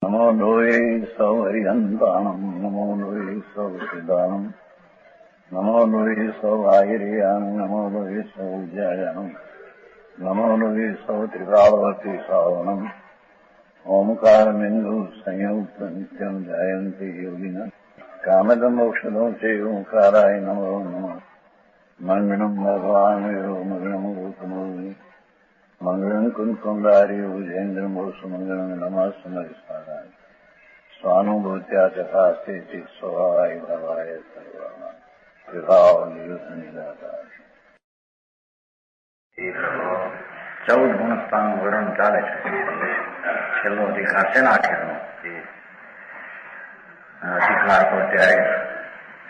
નમો લોહે સૌ હરિહંતાણમ નમો લોહે સૌ સિદ્ધાણમ નમો લોહે સૌ આહિર્યાણ નમો લોહે સૌ વિદ્યાયાણમ નમો લોહે સૌ ત્રિકાળવતી શ્રાવણમ ઓમકારમિંદુ સંયુક્ત નિત્યમ જાયંતી યોગિના કામદમોક્ષદો છે ઓંકારાય નમો નમઃ મંગળમ ભગવાન મંગળમ ગૌતમોની મંગળમ કુંકુંદારી ઉજેન્દ્રમોષ મંગળમ નમઃ સ્વાનુભૂત્યા ચકાસ્તે સ્વભાવાય ભવાય સર્વમાં વિભાવ નિયુક્ત નિરાકાર 14 ગુણસ્થાનનું વર્ણન ચાલે છે. છેલ્લો અધિકાર છે ને આખેરનો અધિકાર તો ત્યારે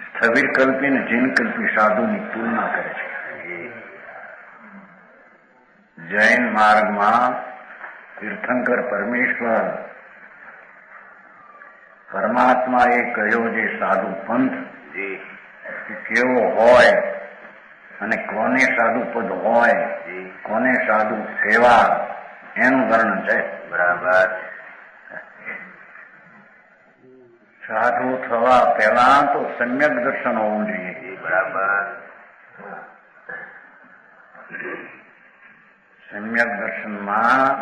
સ્થવિર કલ્પી ને જીન કલ્પી સાધુની તુલના કરે છે. જૈન માર્ગમાં તીર્થંકર પરમેશ્વર પરમાત્મા એ કહ્યો જે સાધુ પંથ કેવો હોય અને કોને સાધુ પદ હોય કોને સાધુ સેવા એનું વર્ણન છે. બરાબર. સાધુ થવા પહેલા તો સમ્યક દર્શન હોવું જોઈએ. બરાબર. સમ્યક દર્શનમાં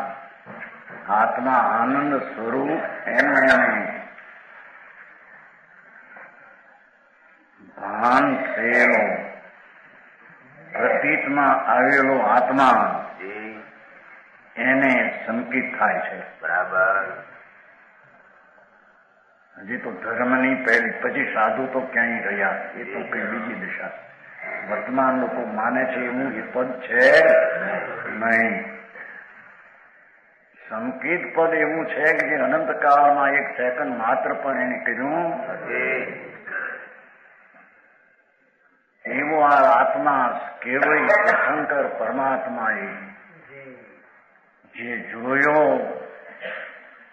આત્મા આનંદ સ્વરૂપ એને ભાન થયેલો પ્રતીતમાં આવેલો આત્મા એને સંકિત થાય છે. બરાબર. હજી તો ધર્મની પહેલી પછી સાધુ તો ક્યાંય રહ્યા, એ તો કઈ બીજી દિશા. વર્તમાન લોકો માને છે એવું એ પદ છે નહીં. સંકિત પદ એવું છે કે જે અનંત કાળમાં એક સેકન્ડ માત્ર પણ એને કર્યું એવો આ આત્મા કેવળ શંકર પરમાત્માએ જે જોયો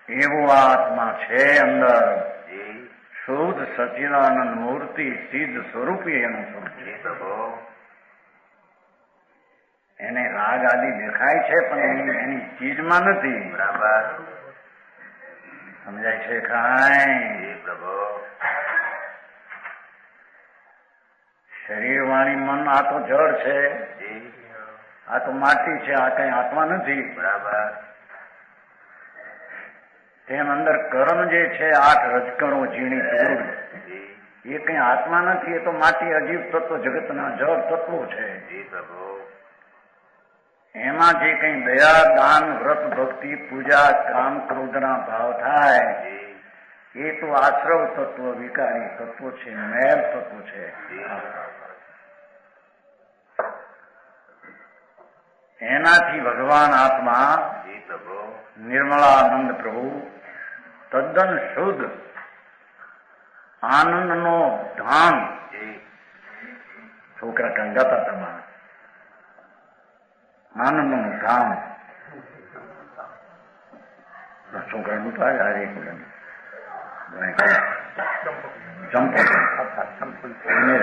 એવો આ આત્મા છે. અંદર શુદ્ધ સચિદાનંદ મૂર્તિ સિદ્ધ સ્વરૂપી એનું સ્વરૂપ. એને રાગ આદિ દેખાય છે પણ એની ચીજમાં નથી. બરાબર. સમજાય છે કાંઈ? શરીર વાણી મન આ તો જળ છે, આ તો માટી છે, આ કઈ આત્મા નથી. બરાબર. તેમ અંદર કર્મ જે છે 8 રજકણો ઝીણી ધૂળ એ કઈ આત્મા નથી, એ તો માટી અજીબ તત્વ જગતના જળ તત્વો છે. એમાં જે કઈ દયા દાન વ્રત ભક્તિ પૂજા કામ ક્રોધના ભાવ થાય એ તો આશ્રવ તત્વ વિકારી તત્વો છે, મેલ તત્વો છે. એનાથી ભગવાન આત્મા નિર્મળાનંદ પ્રભુ તદ્દન શુદ્ધ આનંદનો ધામ. છોકરા કંગાતા તમારા આનંદનું ધામ છોકરાનું તો હારે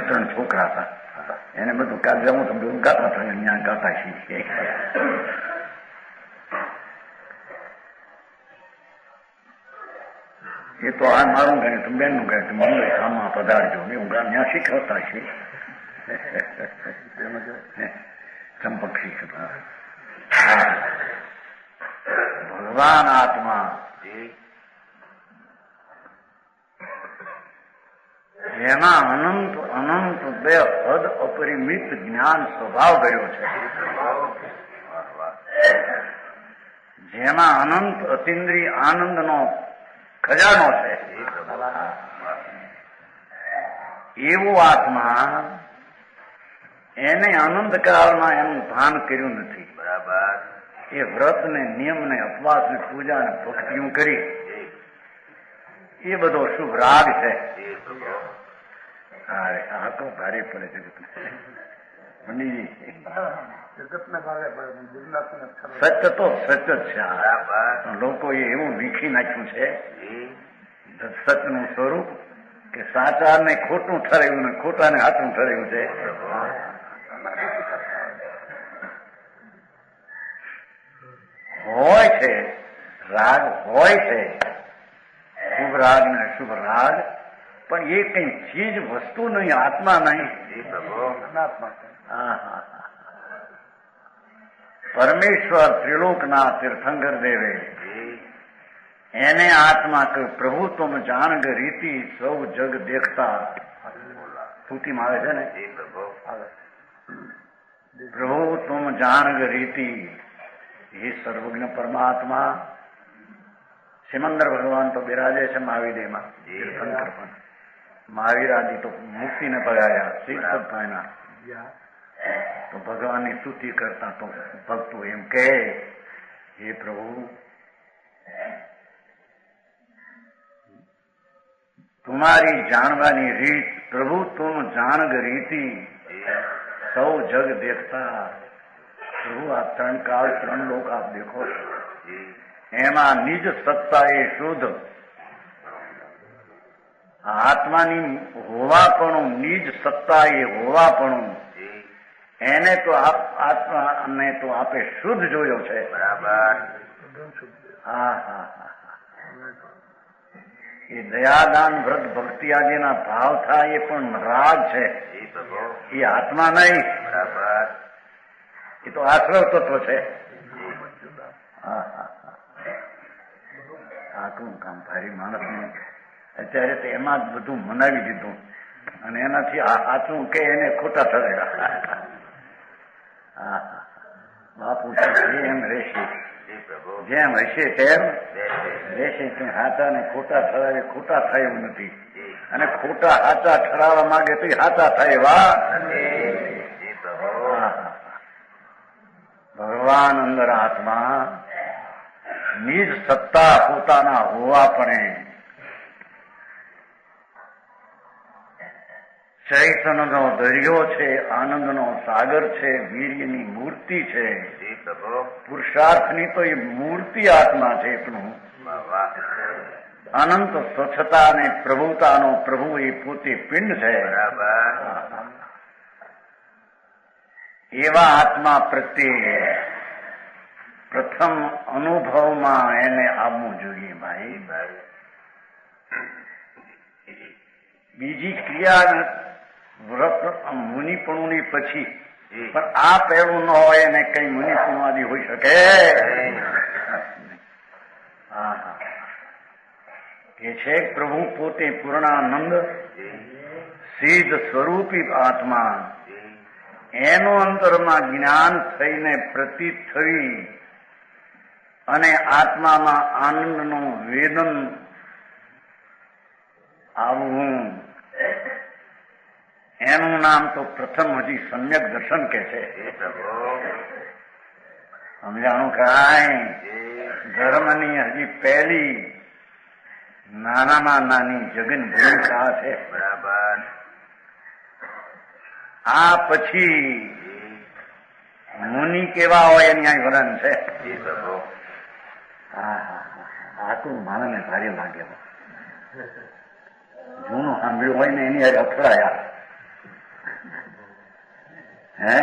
ત્રણ છોકરા હતા એને બધું કાઢવું તો બધું ગાતા હતા. ત્યાં ગાતા શીખીએ. એ તો આ મારું ગણે તો બેનનું ગણે મંગળ ધામમાં પધારજો હું ત્યાં શીખવતા છીએ. ચંપક શીખતા. ભગવાન આત્મા જેમાં અનંત અનંત બે હદ અપરિમિત જ્ઞાન સ્વભાવ ગયો છે, જેમાં અનંત અતિન્દ્રિય આનંદનો ખજાનો છે, એવો આત્મા એને અનંત કાળમાં એનું ભાન કર્યું નથી. બરાબર. એ વ્રત ને નિયમ ને ઉપવાસ ને પૂજા ને ભક્તિઓ કરી એ બધો શુભ રાગ છે. આ તો ભારે પડે જગત પંડિતજી. સત્ય તો સત્ય જ છે. લોકો એ એવું વીખી નાખ્યું છે સત્યનું સ્વરૂપ કે સાચા ને ખોટું ઠરાવ્યું ને ખોટા ને સાચું ઠરાવ્યું છે. હોય છે રાગ હોય છે શુભ રાગ ને અશુભ રાગ, પણ એ કઈ ચીજ વસ્તુ નહીં, આત્મા નહીં. પરમેશ્વર ત્રિલોકના તીર્થંકર દેવે એને આત્મા કહ્યું, પ્રભુ તુમ જાણગ રીતિ સૌ જગ દેખતા. સ્તુતિમાં આવે છે ને, પ્રભુ તુમ જાણગ રીતિ. એ સર્વજ્ઞ પરમાત્મા સિમંદર ભગવાન તો બિરાજે છે મહાવીરમાં, તીર્થંકર પણ. મહાવીર આદિ તો મુક્તિને પગાયા, શિક્ષક પામ્યા. તો ભગવાનની સ્તુતિ કરતા તો ભક્તો એમ કહે, હે પ્રભુ तुम्हारी જાણવાની રીત, પ્રભુ તુમ જાણગ રીતિ સૌ જગ દેખતા. પ્રભુ આ ત્રણ કાળ ત્રણ લોક આપ દેખો છો, એમાં નિજ સત્તા એ શુદ્ધ આત્માની હોવાપણું, નિજ સત્તા એ હોવાપણું, એને તો આત્માને તો આપે શુદ્ધ જોયો છે. બરાબર. હા હા હા. એ દયાદાન વ્રત ભક્તિ આદિના ભાવ થાય એ પણ રાગ છે, એ આત્મા નહીં. બરાબર. એ તો આશ્રવ તત્વ છે. હા હા. આટલું કામ ભારી માણસને અત્યારે તો એમાં જ બધું મનાવી દીધું, અને એનાથી આચું કે એને ખોટા ઠરાવ્યા. હા હા. બાપુ એમ રહેશે, જેમ હશે તેમ રહેશે. હાચા ને ખોટા ઠરાવે, ખોટા થાય એવું નથી, અને ખોટા હાચા ઠરાવવા માંગે તો હાચા થાય. વાહ. ભગવાન અંદર આત્મા નિજ સત્તા પોતાના હોવા પણ ચૈતન્યનો દરિયો છે, આનંદનો સાગર છે, વીર્યની મૂર્તિ છે. પુરુષાર્થની તો એ મૂર્તિ આત્મા છે. એટલું અનંત સ્વચ્છતા અને પ્રભુતાનો પ્રભુ એ પોતે પિંડ છે. એવા આત્મા પ્રત્યે પ્રથમ અનુભવમાં એને આવવું જોઈએ. ભાઈ બીજી ક્રિયા વ્રત મુનિપણુની પછી, પણ આ પહેલું ન હોય એને કઈ મુનિપણવાદી હોઈ શકે. કે છે પ્રભુ પોતે પૂર્ણાનંદ સિદ્ધ સ્વરૂપી આત્મા, એનું અંતરમાં જ્ઞાન થઈને પ્રતીત થઈ અને આત્મામાં આનંદનું વેદન આવવું, એનું નામ તો પ્રથમ હજી સમ્યક દર્શન કે છે. સમજાણું કાંઈ? ધર્મની હજી પહેલી નાનામાં નાની જગન ભૂમિકા છે. બરાબર. આ પછી મુનિ કેવા હોય એની અહીં વર્ણન છે. આટલું માણસને ભારે લાગે. જૂનું સાંભળ્યું હોય ને એની હારે અથડાયા. હે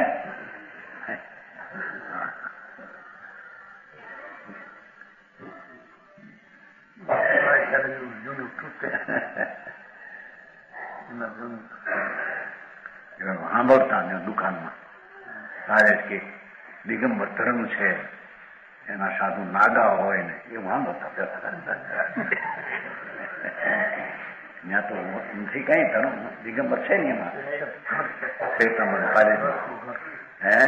સાંભળતા ને દુકાનમાં તારે કે દિગંબર ધર્મ છે, એના સાધુ નાગા હોય ને એવું સાંભળતા. ત્યાં તો નથી કઈ ધર્મ, દિગંબર છે ને એમાં હે.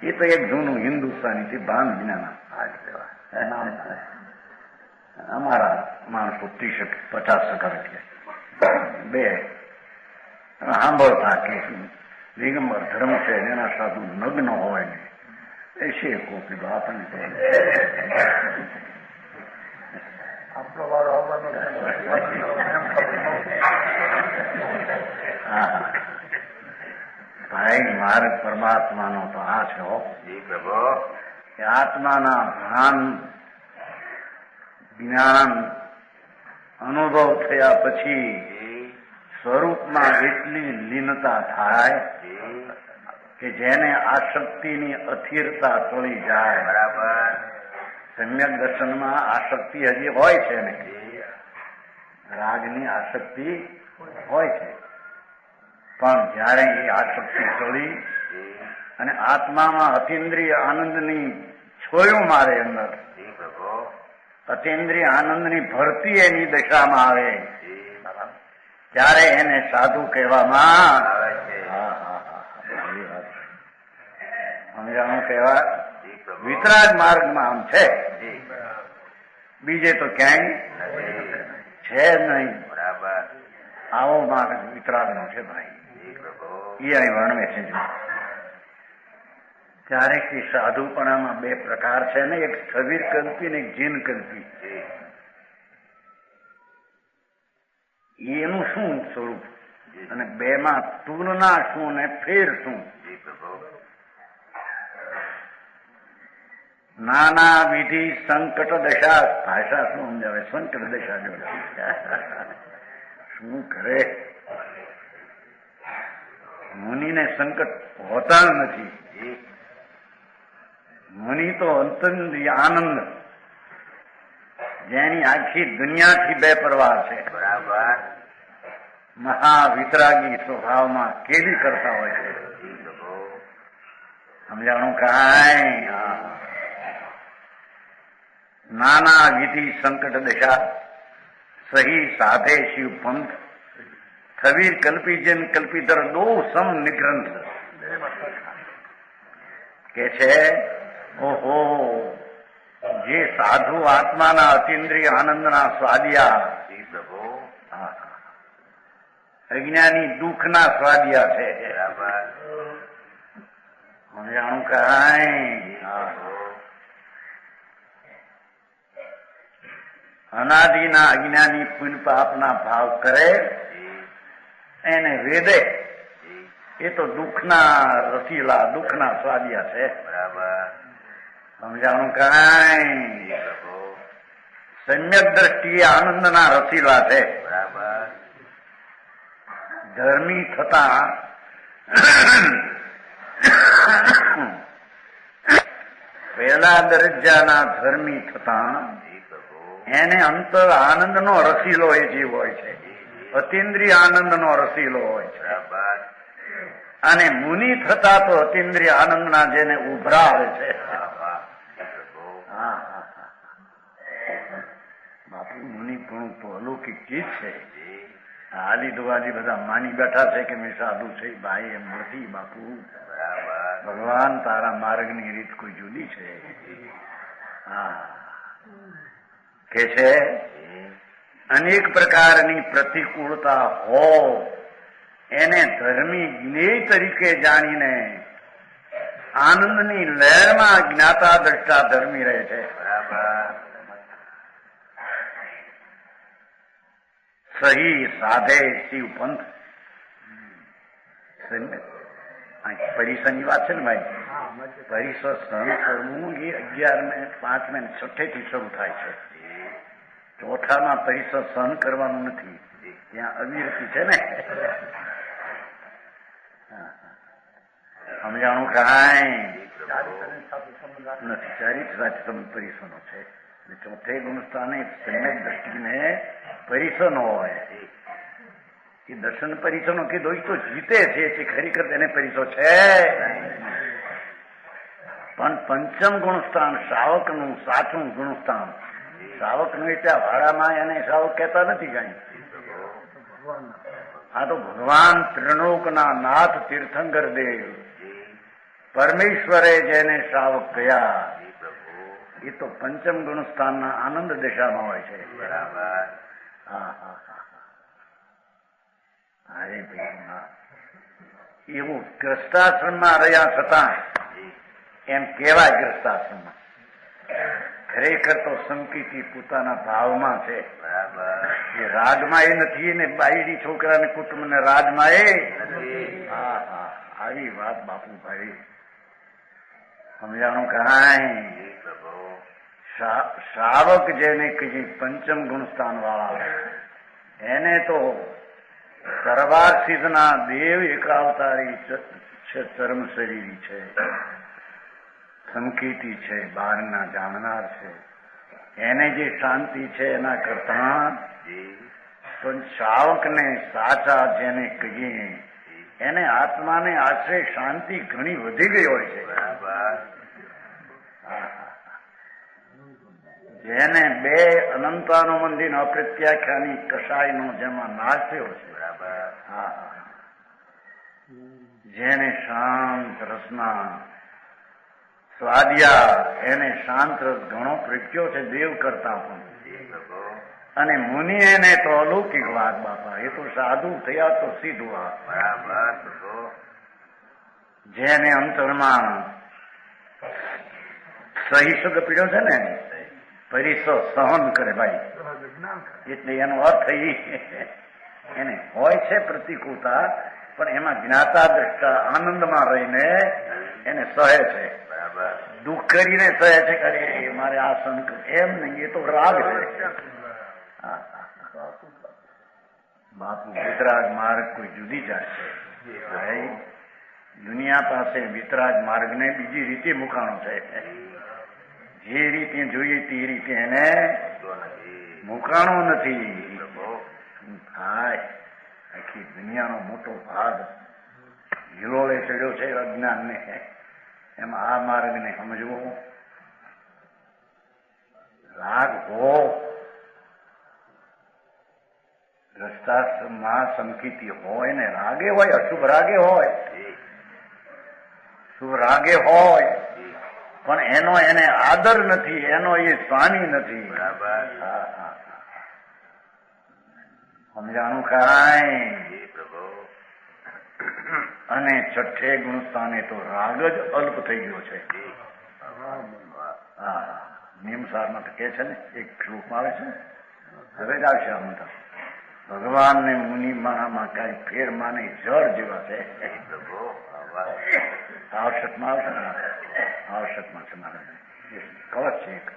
એ તો એક જૂનું હિન્દુસ્તાની થી ભાન વિનાના અમારા માણસો 30-50% બે સાંભળતા કે દિગંબર ધર્મ છે, એના સાધુ નગ્ન હોય ને એ છે કોપી આપણને આપણો વારો આવવાનો. ભાઈ માર્ગ પરમાત્માનો તો આ છે કે આત્માના ભાન જ્ઞાન અનુભવ થયા પછી સ્વરૂપમાં એટલી લીનતા થાય કે જેને આસક્તિની અથિરતા ચડી જાય. બરાબર. સમ્યક દર્શનમાં આસક્તિ હજી હોય છે ને, રાગની આસક્તિ હોય છે, પણ જયારે એ આસક્તિ ચડી અને આત્મામાં અતિન્દ્રિય આનંદની છોયું મારે અંદર, અતિન્દ્રિય આનંદની ભરતી એની દશામાં આવે ત્યારે એને સાધુ કહેવામાં સમજાણું કહેવા. વિતરાગ માર્ગમાં આમ છે, બીજે તો ક્યાંય છે જ નહીં. આવો માર્ગ વિતરાગનો છે ભાઈ, એ અહીં વર્ણવે છે. ત્યારે કે સાધુપણામાં બે પ્રકાર છે ને, એક સ્થવિર કલ્પી ને એક જીન કલ્પી. એનું શું સ્વરૂપ અને બેમાં તુલના શું ને ફેર શું? નાના વિધિ સંકટ દશા, ભાષા શું સમજાવે? સંકટ દશા જોડે શું કરે? મુનિને સંકટ હોતા નથી. મુનિ તો અંતરિય આનંદ, જેની આખી દુનિયાથી બેપરવાહ છે, મહાવિતરાગી સ્વભાવમાં કેદી કરતા હોય છે. સમજાણું કાંઈ? નાના વિધિ સંકટ દશા, સહી સાધે શિવ પંથ, થવીર કલ્પી જન કલ્પિતર દો સમ નિગ્રંથ. કે છે ઓહો, જે સાધુ આત્માના અતિન્દ્રિય આનંદના સ્વાદિયા, અજ્ઞાની દુઃખના સ્વાદિયા છે. સમજાણું કાંઈ? અનાદિના અજ્ઞાની પુન પાપના ભાવ કરે એને વેદે, એ તો દુઃખના રસીલા, દુઃખના સ્વાદિયા છે. સમજાણું કાંઈ? સમ્યક દ્રષ્ટિએ આનંદના રસીલા છે. ધર્મી થતા પહેલા દરજ્જાના ધર્મી થતા એને અંતર આનંદનો રસીલો એ જીવ હોય છે, અતિન્દ્રિય આનંદનો રસીલો હોય છે. અને મુનિ થતા તો અતિન્દ્રિય આનંદના જેને ઉભરાવે છે. બાપુ મુનિ પણ તો અલૌકિક ચીજ છે. હાલી દુવાલી બધા માની બેઠા છે કે મેં સાધુ છે. ભાઈ એમ નથી બાપુ. ભગવાન તારા માર્ગની રીત કોઈ જુદી છે. કે છે અનેક પ્રકારની પ્રતિકૂળતા હો એને ધર્મી જ્ઞેય તરીકે જાણીને આનંદની લહેરમાં જ્ઞાતા દ્રષ્ટા ધર્મી રહે છે. સહી સાધે શિવ પંથ. પરિસરની વાત છે ને ભાઈ, પરિસ સહન કરવું એ 11 ને 5 થી શરૂ થાય છે. ચોથામાં પરિસ સહન કરવાનું નથી, ત્યાં અવિરતિ છે ને. સમજાણું કાંઈ નથી. ચારિત્ર રાજ્ય પરિસનો છે. ચોથે ગુણસ્થાને સમ્યક દ્રષ્ટિને પરિસનો હોય. એ દર્શન પરિસનો કીધો એ તો જીતે છે, ખરેખર તેને પરિસો છે. પણ પંચમ ગુણસ્થાન શ્રાવકનું સાચું ગુણસ્થાન. શ્રાવકનું એટલે વાડામાં એને શ્રાવક કહેતા નથી કઈ. આ તો ભગવાન ત્રિલોકના નાથ તીર્થંકર દેવ પરમેશ્વરે જેને શ્રાવક કયા એ તો પંચમ ગુણસ્થાનના આનંદ દશામાં હોય છે. અરે ભાઈ એવું ગ્રસ્તાશ્રમમાં રહ્યા છતાં એમ કેવાય. ગ્રસ્તાશ્રમમાં ખરેખર તો સંકિતી પોતાના ભાવમાં છે. એ રાગમાં એ નથી ને બાયડી છોકરાને કુટુંબને રાજમાં એ. આવી વાત બાપુ ભાઈ. સમજાણું કાંઈ? શ્રાવક જેને કહીએ પંચમ ગુણસ્થાન વાળા એને તો દરબાર સિદ્ધના દેવ એકાવતારી છે, ચરમ શરીરી છે, સંકેતી છે, બહારના જાણનાર છે. એને જે શાંતિ છે એના કરતા પણ શ્રાવકને સાચા જેને કહીએ એને આત્માને આશ્રય શાંતિ ઘણી વધી ગઈ હોય છે. જેને બે અનંતાનુબંધી અપ્રત્યાખ્યાની કસાયનો જેમાં નાશ થયો છે. જેને શાંત રસના સ્વાદિયા એને શાંત રસ ઘણો પ્રત્યો છે દેવ કરતા પણ. અને મુનિ એને તો અલૌકિક વાત બાપા, એ તો સાધુ થયા તો સીધું આ. જેને અંતરમાં સહી શબ્દ પીડ્યો છે ને, પરિસ સહન કરે ભાઈ, એટલે એનો અર્થ એને હોય છે પ્રતિકૂળતા, પણ એમાં જ્ઞાતા દ્રષ્ટા આનંદમાં રહીને એને સહે છે. દુઃખ કરીને સહે છે, અરે મારે આ સંકટ એમ નહીં, એ તો રાગ છે. બાપુ વિતરાગ માર્ગ કોઈ જુદી જાય છે ભાઈ. દુનિયા પાસે વિતરાગ માર્ગ ને બીજી રીતે મુકાણો છે. જે રીતે જોઈએ તે રીતે એને મુકાણો નથી. થાય આખી દુનિયાનો મોટો ભાગ હિલોળે ચડ્યો છે અજ્ઞાન ને. એમાં આ માર્ગ ને સમજવો રાગ હો. રસ્તામાં સંકિતી હોય ને રાગે હોય, અશુભ રાગે હોય, શુભ રાગે હોય, પણ એનો એને આદર નથી, એનો એ સ્વામી નથી. સમજાણું કાંઈ? અને છઠ્ઠે ગુણસ્થાને તો રાગ જ અલ્પ થઈ ગયો છે. નિયમસારમાં તો કે છે ને, એક શ્લોકમાં આવે છે ને, હવે જ આવશે આમ તો ભગવાન ને મુનિ માં કઈ ફેર માને જળ જેવા છે. આવશ્યકમાં આવશે ને, આવશ્યકમાં છે મારે કવચ છે એક.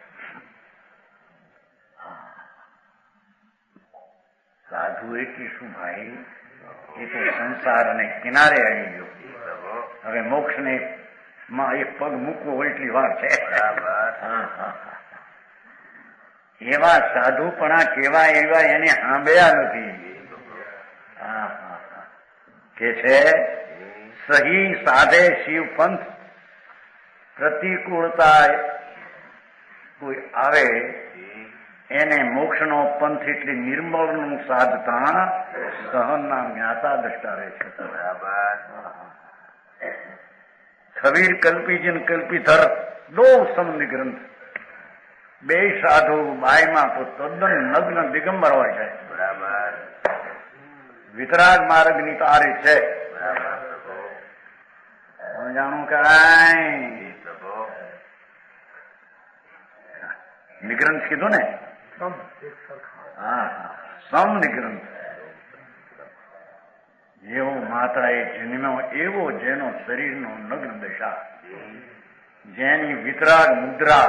સાધુ એટલે શું ભાઈ? એ તો સંસાર અને કિનારે આવી ગયો. હવે મોક્ષ ને માં એક પગ મૂકવો હોય એટલી વાર છે. એવા સાધુપણા કેવા એવા એને સાંભળ્યા નથી. કે છે સહી સાધે શિવ પંથ, પ્રતિકૂળતા કોઈ આવે એને મોક્ષનો પંથ એટલે નિર્મળનું સાધતા સહનના જ્ઞાતા દ્રષ્ટા રહે છે. કબીર કલ્પીજન કલ્પિધર દો સમની ગ્રંથ. બે સાધુ બાયમાં તો તદ્દન નગ્ન દિગંબર હોય છે. વિતરાગ માર્ગ ની તારી છે. જાણું કાંઈ નિગ્રંથ કીધું ને? હા, સમ નિગ્રંથ. જેવો માતા એ જન્મ્યો એવો જેનો શરીરનો નગ્ન દશા, જેની વિતરાગ મુદ્રા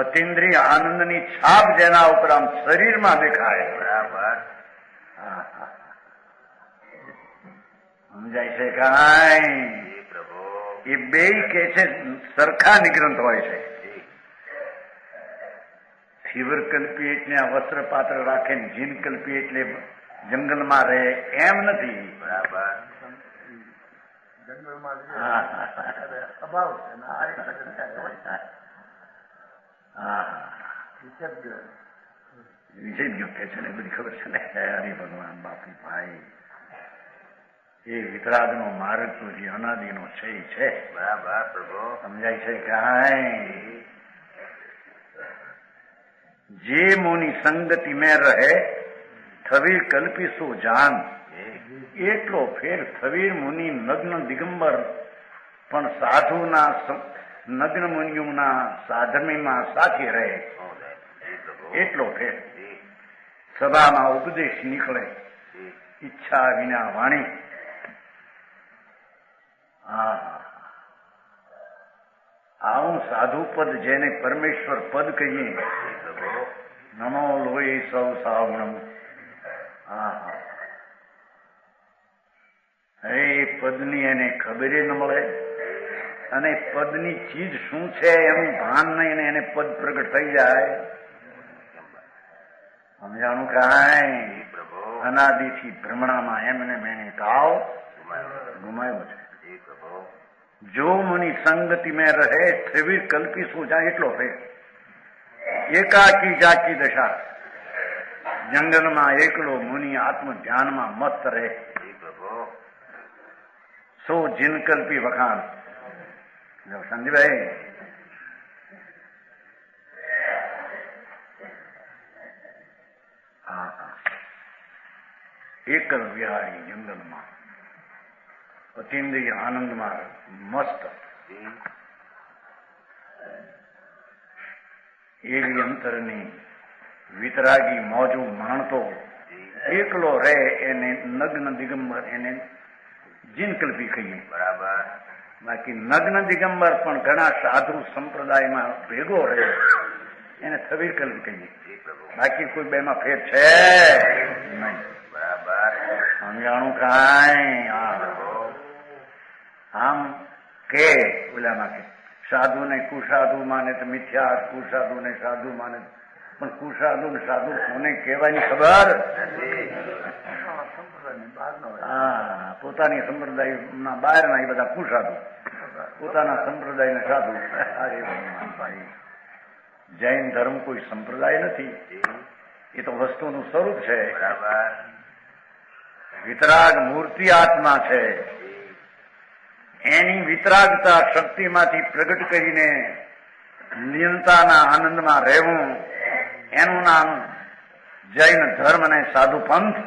અતિન્દ્રિય આનંદની છાપ જેના ઉપર આમ શરીરમાં દેખાય. સમજાય છે કાંઈ? એ બે કે છે સરખા નિગ્રંથ હોય છે. થીવર કલ્પી એટલે વસ્ત્ર પાત્ર રાખે ને જીન કલ્પી એટલે જંગલમાં રહે એમ નથી. વિષય કે છે ને બધી ખબર છે ને. હરિ ભગવાન બાપુ ભાઈ, એ વિતરાગ નો માર્ગ તો જે અનાદિ નો છે. સમજાય છે કાંઈ? જે મુનિ સંગતિ મેં રહે થવીર કલ્પીશું જાન. એટલો ફેર થવીર મુનિ નગ્ન દિગંબર પણ સાધુના નગ્ન મુનિઓના સાધનીમાં સાથે રહે. એટલો ફેર. સભામાં ઉપદેશ નીકળે, ઈચ્છા વિના વાણી. આવું સાધુ પદ જેને પરમેશ્વર પદ કહીએ, નમો લોહી સૌ સાવણમ. એ પદની એને ખબર ન મળે, અને પદની ચીજ શું છે એનું ભાન નહીં, એને પદ પ્રગટ થઈ જાય. સમજાણું કાંઈ? અનાદિથી ભ્રમણામાં એમને મેને તાવ ગુમાયો છે. જો મુનિ સંગતિ મેં રહે ત્રિવિધ કલ્પી સો જાય એટલો ફેર. એકાકી જાકી દશા જંગલમાં એકલો મુનિ આત્મ ધ્યાનમાં મસ્ત રહે. સો જીનકલ્પી વખાણ. સંજયભાઈ એકલ વિહારી જંગલમાં અતિન્દ્રિય આનંદમાં મસ્ત એવી અંતરની વિતરાગી મોજું માણતો એકલો રહે એને નગ્ન દિગંબર એને જીનકલ્પી કહીએ. બરાબર. બાકી નગ્ન દિગંબર પણ ઘણા સાધુ સંપ્રદાયમાં ભેગો રહે એને થવીર કલ્પી કહીએ. બાકી કોઈ બેમાં ફેર છે નહીં. બરાબર. સમજાણું કાંઈ આમ કે ઓલામાં કે સાધુ ને કુસાધુ માને તો મિથ્યા, કુસાધુ ને સાધુ માને, પણ કુસાધુ ને સાધુ કોને કહેવાની ખબર? હા, પોતાની સંપ્રદાયના બહારના એ બધા કુસાધુ, પોતાના સંપ્રદાયના સાધુ. ભાઈ જૈન ધર્મ કોઈ સંપ્રદાય નથી, એ તો વસ્તુનું સ્વરૂપ છે. વિતરાગ મૂર્તિ આત્મા છે. એની વિતરાગતા શક્તિમાંથી પ્રગટ કરીને નિયંતાના આનંદમાં રહેવું એનું નામ જૈન ધર્મ અને સાધુ પંથ.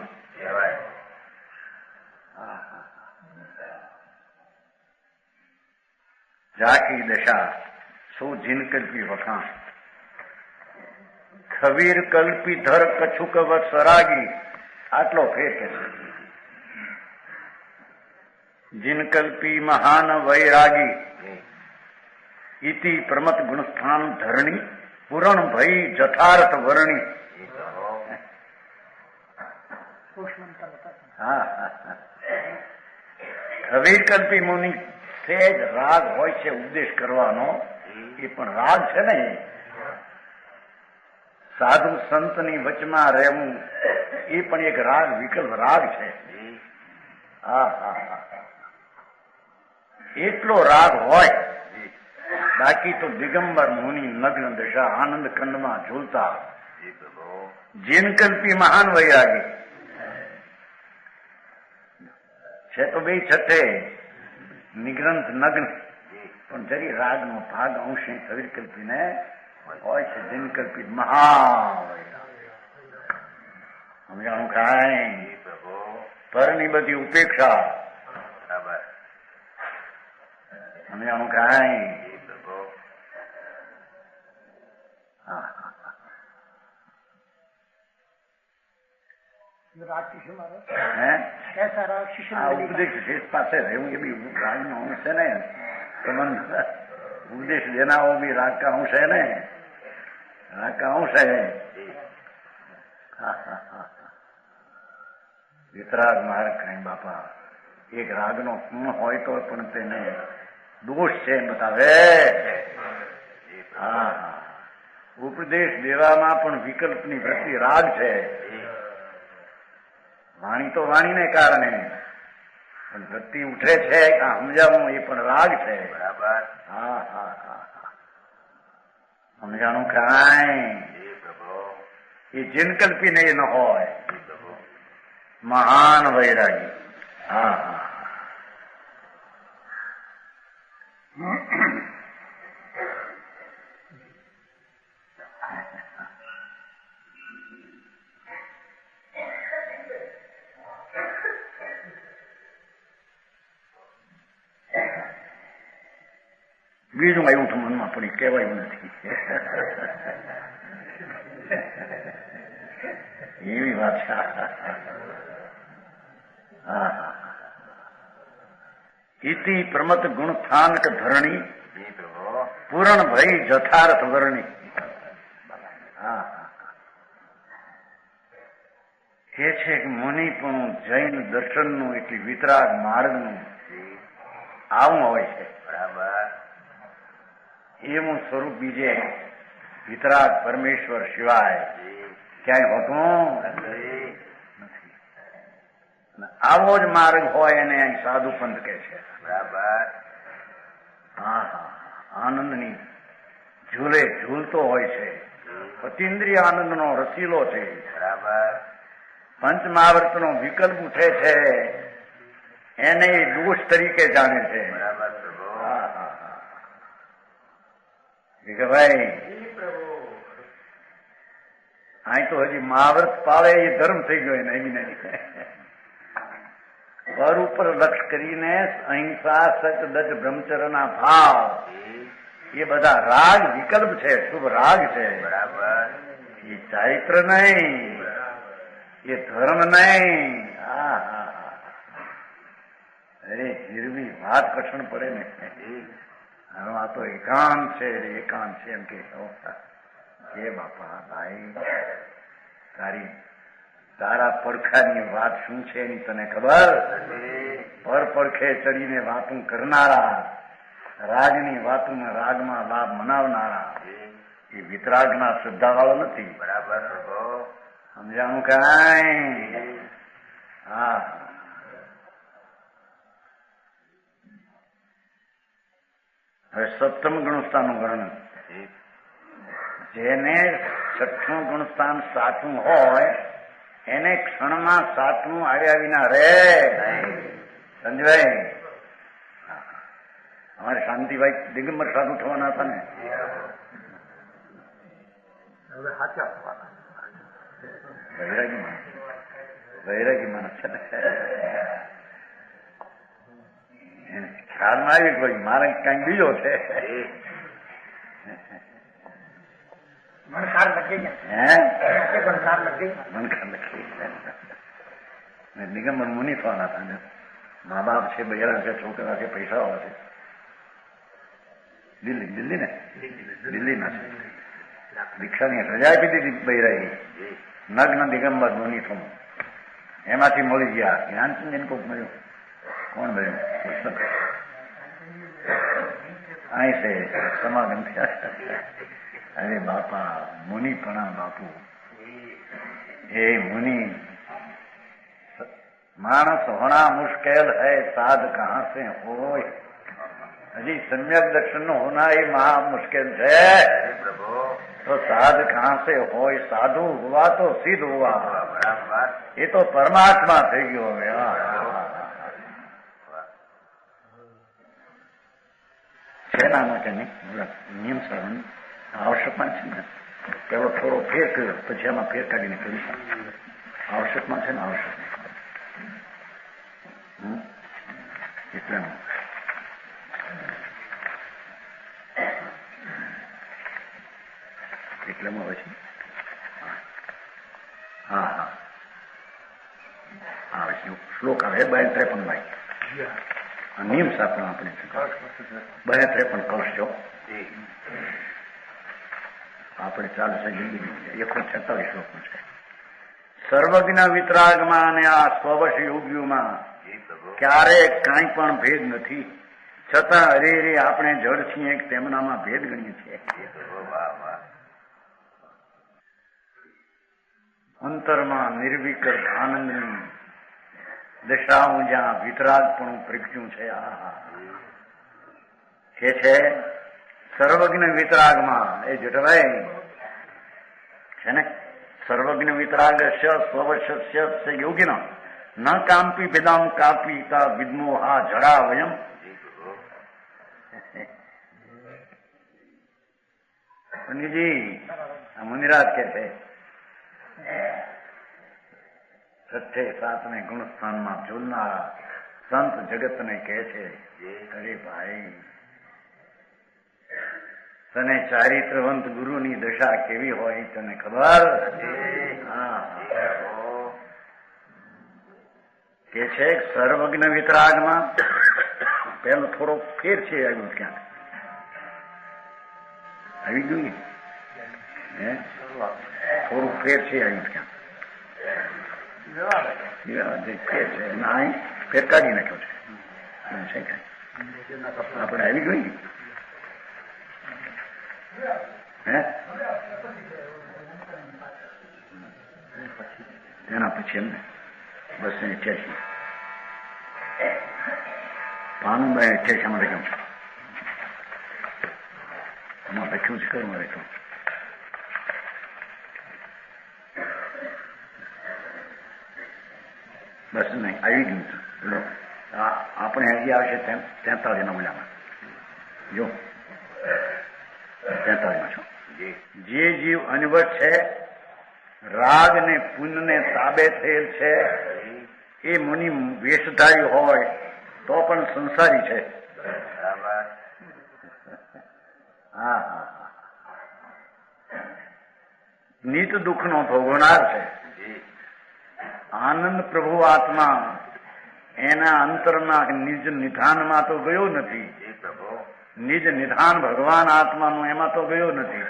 જાકી દશા સો જીનકલ્પી વખાણ. ખવીર કલ્પી ધર કછુક વત્સરાગી. આટલો ફેર કે જીનકલ્પી મહાન વૈરાગી ઇતિ પ્રમત ગુણસ્થાન ધરણી પુરણ ભઈ જથાર્થ વર્ણી. ખવીરકલ્પી મુનિ સેજ રાગ હોય છે ઉપદેશ કરવાનો, એ પણ રાગ છે ને. સાધુ સંતની વચમાં રહેવું એ પણ એક રાગ, વિકલ્પ રાગ છે. એટલો રાગ હોય. બાકી તો દિગંબર મુનિ નગ્ન દશા આનંદ ખંડમાં ઝૂલતા. જીનકલ્પી મહાન વૈરાગી છે તો બે છઠ્ઠે નિગ્રંથ નગ્ન, પણ જરી રાગનો ભાગ અંશે સવિકલ્પી ને હોય છે. જીનકલ્પી મહાવૈરાગી. સમજાણું કાંઈ? પરની બધી ઉપેક્ષા. સમજાણું કાંઈ? ઉપદેશ શેષ પાસે રહેવું એ બી રાગ નો અંશ છે ને. સંબંધ ઉપદેશ દેનાઓ બી રાગ કા અંશ है ને. રાગ કા અંશ है. વિતરાગ માર્ગ કઈ બાપા એક રાગનો પૂર્ણ હોય તો પણ તેને દોષ છે બતાવે. ઉપદેશ દેવામાં પણ વિકલ્પની વૃત્તિ રાગ છે. વાણી તો વાણીને કારણે પણ વૃત્તિ ઉઠે છે સમજાવું એ પણ રાગ છે. બરાબર. સમજાણું કાંઈ? એ જીનકલ્પી ને ન હોય. મહાન વૈરાગી. બીજું આવ્યું તો મનમાં પડી કહેવાયું નથી. એવી વાત છે. ઇતિ પ્રમત ગુણ સ્થાનક ધરણી પૂરણ ભઈ જથાર્થ વર્ણી. એ છે કે મુનિ પણ જૈન દર્શનનું એટલે વિતરાગ માર્ગનું આવું હોય છે. બરાબર. એવું સ્વરૂપ બીજે વિતરાગ પરમેશ્વર સિવાય ક્યાંય હોતું નથી. આવો જ માર્ગ હોય એને અહીં સાધુ પંથ કહે છે. બરાબર. હા હા, આનંદની ઝૂલે ઝૂલતો હોય છે. અતિન્દ્રિય આનંદનો રસીલો છે. બરાબર. પંચમહાવર્તનો વિકલ્પ ઉઠે છે એને દોષ તરીકે જાણે છે. બરાબર પ્રભુ. હા હા હા, ભાઈ અહીં તો હજી મહાવ્રત પાળે એ ધર્મ થઈ ગયો એને એની નહીં. પર ઉપર લક્ષ કરીને અહિંસા સચ દચ બ્રહ્મચર્યના ભાવ એ બધા રાગ વિકલ્પ છે, શુભ રાગ છે. બરાબર. એ ચારિત્ર નહીં, એ ધર્મ નહીં. હા હા હા, અરે જીરવી વાત કઠણ પડે ને. હવે આ તો એકાંત છે, એકાંત છે એમ કે બાપા ભાઈ તારા પડખાની વાત શું છે એની તને ખબર? પર પડખે ચડીને વાતું કરનારા, રાગની વાતોમાં રાગમાં લાભ મનાવનારા એ વિતરાગના શ્રદ્ધા વાળો નથી. બરાબર. સમજાણું કાંઈ? હા, હવે સપ્તમ ગુણસ્થાનનું વર્ણન. જેને છઠ્ઠું ગુણસ્થાન સાચું હોય એને ક્ષણમાં સાચું આવ્યા વિના રે. સંજયભાઈ, અમારે શાંતિભાઈ દિગંબર સાધુ થવાના હતા ને, હવે સાચા થવાના. વૈરાગી માણસ છે ને, ખ્યાલમાં આવી કોઈ મારે કઈ બીજો છે. દિગંબર મુનિ થવાના હતા ને, મા બાપ છે, બૈરા છે, છોકરા છે, પૈસાઓ છે. દિલ્હી ને દિલ્હીના છે. દીક્ષાની રજા આપી દીધી બૈરાઈ, નગ્ન દિગંબર મુનિ થવું. એમાંથી મળી ગયા જ્ઞાનચંદ કોક મળ્યું. કોણ મળ્યું? અહીં છે સમાગમ થયા. અરે બાપા મુનિ પ્રણામ બાપુ. એ મુનિ માણસ હોના મુશ્કેલ है साध कहां से होय. હજી સમ્યક દર્શન નો હોના એ મહા મુશ્કેલ છે. તો સાધ કહાં से હોય? સાધુ હુआ તો સિદ્ધ હુआ. એ તો પરમાત્મા થઈ ગયો હવે. શેના માટે નહીં નિયમ શ્રવણ આવશ્યકમાં છે ને. પેલો થોડો ફેર કર્યો પછી એમાં ફેર કાઢીને કર્યું. આવશ્યકમાં છે ને, આવશ્યક એટલે એટલામાં પછી હા હા આવે છે શ્લોક આવે 52 ભાઈ. નિયમ શાસ્ત્ર આપણે 52 કળશ છો આપણે ચાલુ છે. જલ્દી 146 શ્લોક છે. સર્વજ્ઞ વિતરાગમાં અને આ સ્વવશ યોગીઓમાં ક્યારેક કાંઈ પણ ભેદ નથી, છતાં અરે આપણે જડ છીએ તેમનામાં ભેદ ગણીએ છીએ. અંતરમાં નિર્વિકલ્પ આનંદની દશાઓ જ્યાં વિતરાગપણું પ્રગટ્યું છે. કે છે સર્વજ્ઞ વિતરાગમાં એ જટભાઈ છે ને, સર્વજ્ઞ વિતરાગસ્ય સ્વવશ્ય યોગિન ન કાંપી ભેદામ કાપીતા વિદ્મોહા જડા વયમ. પંડિતજી આ મુનિરાજ કે છે છઠ્ઠે સાતમે ગુણસ્થાનમાં ઝૂલનારા સંત જગતને કહે છે, અરે ભાઈ તને ચારિત્રવંત ગુરુની દશા કેવી હોય તને ખબર? કે છે સર્વજ્ઞ વિતરાગમાં પેલો થોડો ફેર છે. આવ્યું ક્યાંક આવી ગયું ને, થોડું ફેર છે. આવ્યું ક્યાંક ફેર છે એના અહીં ફેર કાઢી નાખ્યો છે. આપણે આવી ગયું એના પછી એમને 288 ભાનુભાઈ અઠ્યાસીમાં લખ્યું છે. એમાં લખ્યું છે કયું લખ્યું? બસ નહીં, આવી ગયું છે. આપણે હજી આવશે 43 ના ઓલામાં. જો 43માં છો. જે જીવ અનવટ છે, રાગ ને પુન ને તાબે થયેલ છે, એ મુનિ વેશધારી હોય તો પણ સંસારી છે. હા હા, નિત દુઃખ નો ભોગવનાર છે. આનંદ પ્રભુ આત્મા એના અંતરના નિજ નિધાનમાં તો ગયો નથી. નિજ નિધાન ભગવાન આત્માનું એમાં તો ગયો નથી,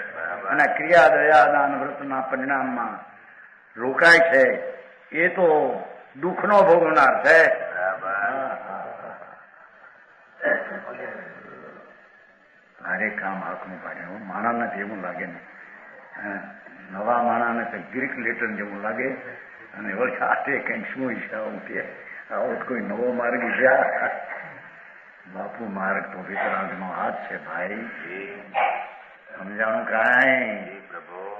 અને ક્રિયા દયા દાન વ્રતના પરિણામમાં રોકાય છે. એ તો દુઃખનો ભોગવનાર છે. ભારે કામ હાથનું પાડે. માણાને જેવું લાગે ને, નવા માણાને તો ગ્રીક લેટર જેવું લાગે, અને હાથે કઈ શું ઈચ્છા કે આવો કોઈ નવો માર્ગ ગયા. બાપુ માર્ગ તો વિતરાગનો હાથ છે ભાઈ. સમજાણું કાંઈ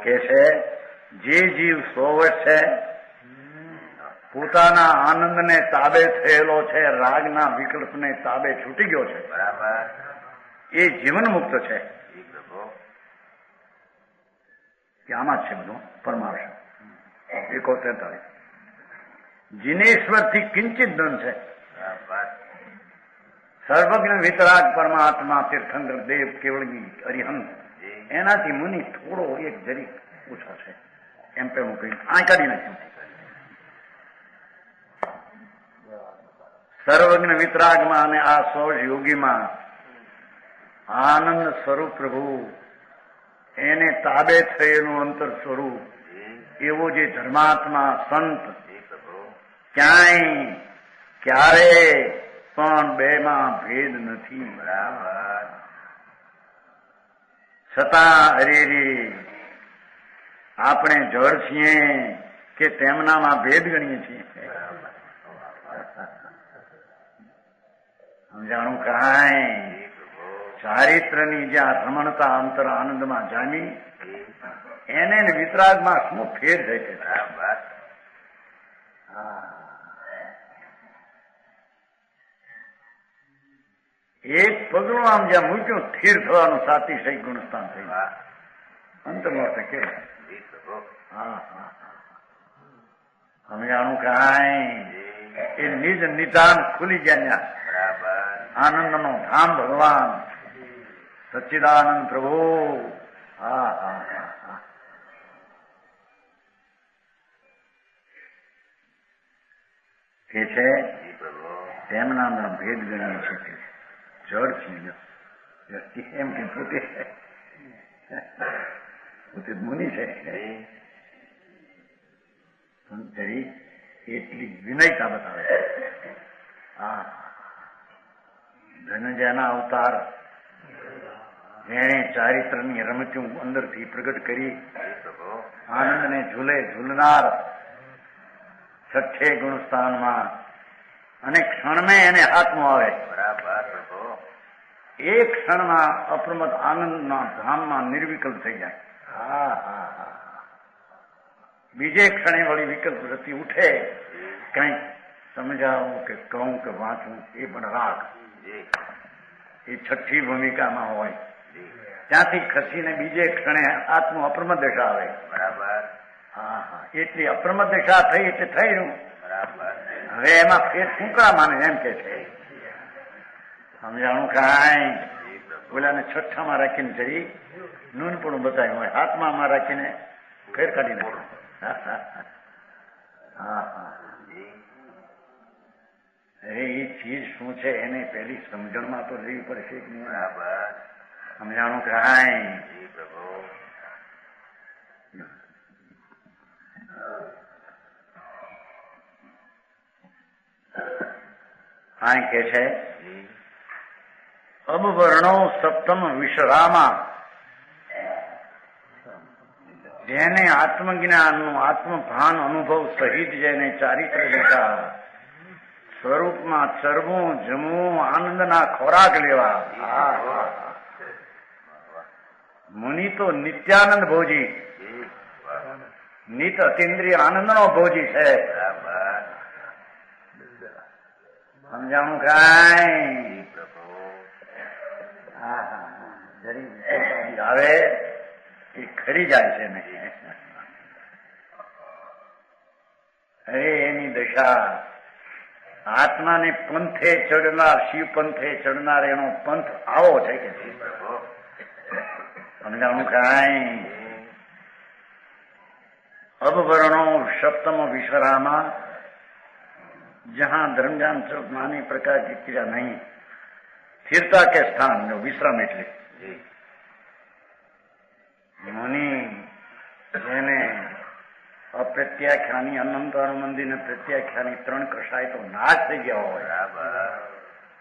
કે છે? જે જીવ 100 વર્ષ છે, પોતાના આનંદને તાબે થયેલો છે, રાગના વિકલ્પને તાબે છૂટી ગયો છે, એ જીવન મુક્ત છે. કે આમાં જ છે બધું પરમાર્શ. 143 જીનેશ્વરથી કિંચિત ધન છે. સર્વજ્ઞ વિતરાગ પરમાત્મા તીર્થંકર દેવ કેવળજી અરિહંત એનાથી મુનિ થોડો એક જરી ઓછો છે. એમ પેલું કહ્યું આ કાઢી નાખ્યું. સર્વજ્ઞ વિતરાગમાં અને આ સૌજ યોગીમાં આનંદ સ્વરૂપ પ્રભુ એને તાબે થયેલું અંતર સ્વરૂપ એવો જે ધર્માત્મા સંત ક્યાંય ક્યારે પણ બેમાં ભેદ નથી. છતાં હરેરી આપણે જળ છીએ કે તેમનામાં ભેદ ગણીએ છીએ. સમજાણું કાંઈ? ચારિત્રની જ્યાં રમણતા અંતર આનંદમાં જામી એને વિતરાગમાં શું ફેર થાય છે? એક પગલું આમ જ્યાં મૂક્યું સ્થિર થવાનું સાતિશય ગુણસ્થાન થઈ અંતર્મોર્થ કે સમજાણું કાંઈ? એ નિજ નિધાન ખુલી ગયા. આનંદ નો ધામ ભગવાન સચ્ચિદાનંદ પ્રભુ. હા હા હા હા. કે છે તેમના ભેદ ગણીએ છે. જળ છે એમ કે પોતે મુનિ છે. એટલી વિનયતા બતાવે છે. હા, ધનંજયના અવતાર જેણે ચારિત્રની રમતું અંદરથી પ્રગટ કરી આનંદને ઝૂલે ઝૂલનાર છઠ્ઠે ગુણસ્થાનમાં અને ક્ષણમાં એને હાથમાં આવે. એક ક્ષણમાં અપ્રમત આનંદના ધામમાં નિર્વિકલ્પ થઈ જાય. હા હા હા. બીજે ક્ષણે વળી વિકલ્પ વૃત્તિ ઉઠે. કંઈક સમજાવું કે કહું કે વાંચું એ પણ રાગ એ છઠ્ઠી ભૂમિકામાં હોય. ત્યાંથી ખસીને બીજે ક્ષણે આત્મા અપ્રમત દશા આવે. હા હા. એટલી અપ્રમત દશા થઈ એટલે થઈ રહ્યું. હવે એમાં ફેર ફૂંકડા માને એમ કે છે. સમજાણું કાંઈ? ઓલાને છઠ્ઠામાં રાખીને જઈ નૂન પણ બતાવ્યું હોય, હાથમાં રાખીને ફેર કાઢી નાખ્યું. હા હા. અરે એ ચીજ શું છે એને પેલી સમજણમાં તો લેવી પડશે કે નહીં? સમજાણું કાંઈ? કાંઈ કે છે અબવર્ણો સપ્તમ વિશ્રામા. જેને આત્મજ્ઞાનનું આત્મભાન અનુભવ સહિત જેને ચારિત્ર દીધા સ્વરૂપમાં ચરવું જમવું આનંદના ખોરાક લેવા. મુનિ તો નિત્યાનંદ ભોજી, નિત અતિન્દ્રિય આનંદનો ભોજી છે. સમજાણું કાંઈ? જરી આવે એ ખરી જાય છે નહીં. અરે એની દશા આત્માને પંથે ચડનાર, શિવ પંથે ચડનાર એનો પંથ આવો છે કે સમજાણું કાંઈ? अब वर्णो सप्तम विश्वरामा जहां धर्मजान स्वरूप नानी प्रकार की क्रिया नहीं, स्थिरता के स्थान जो विश्राम એટલે मुनि જેને અપ્રત્યાખ્યાની અનંત અનુમંદી ને પ્રત્યાખ્યાની 3 કષાય તો નાશ થઈ ગયા હોય.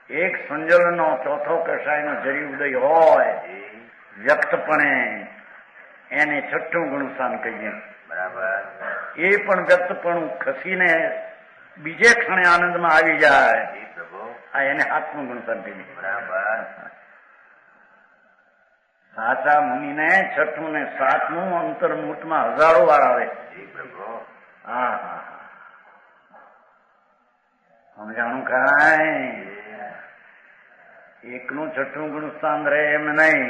એક સંજલનો ચોથો કષાયનો જરી ઉદય હોય વ્યક્તપણે એને છઠ્ઠું ગુણસ્થાન કહીએ. એ પણ વ્યક્તપણું ખસીને બીજે ક્ષણે આનંદમાં આવી જાય. આ એને આત્મનું ગુણસ્થાન કહીએ. સાચા મુનિને છઠ્ઠું ને સાતમું અંતર્મુહૂર્તમાં હજારો વાર આવે. હા હા, સમજાણું કાંઈ? એકનું છઠ્ઠું ગુણસ્થાન રહે એમ નહીં.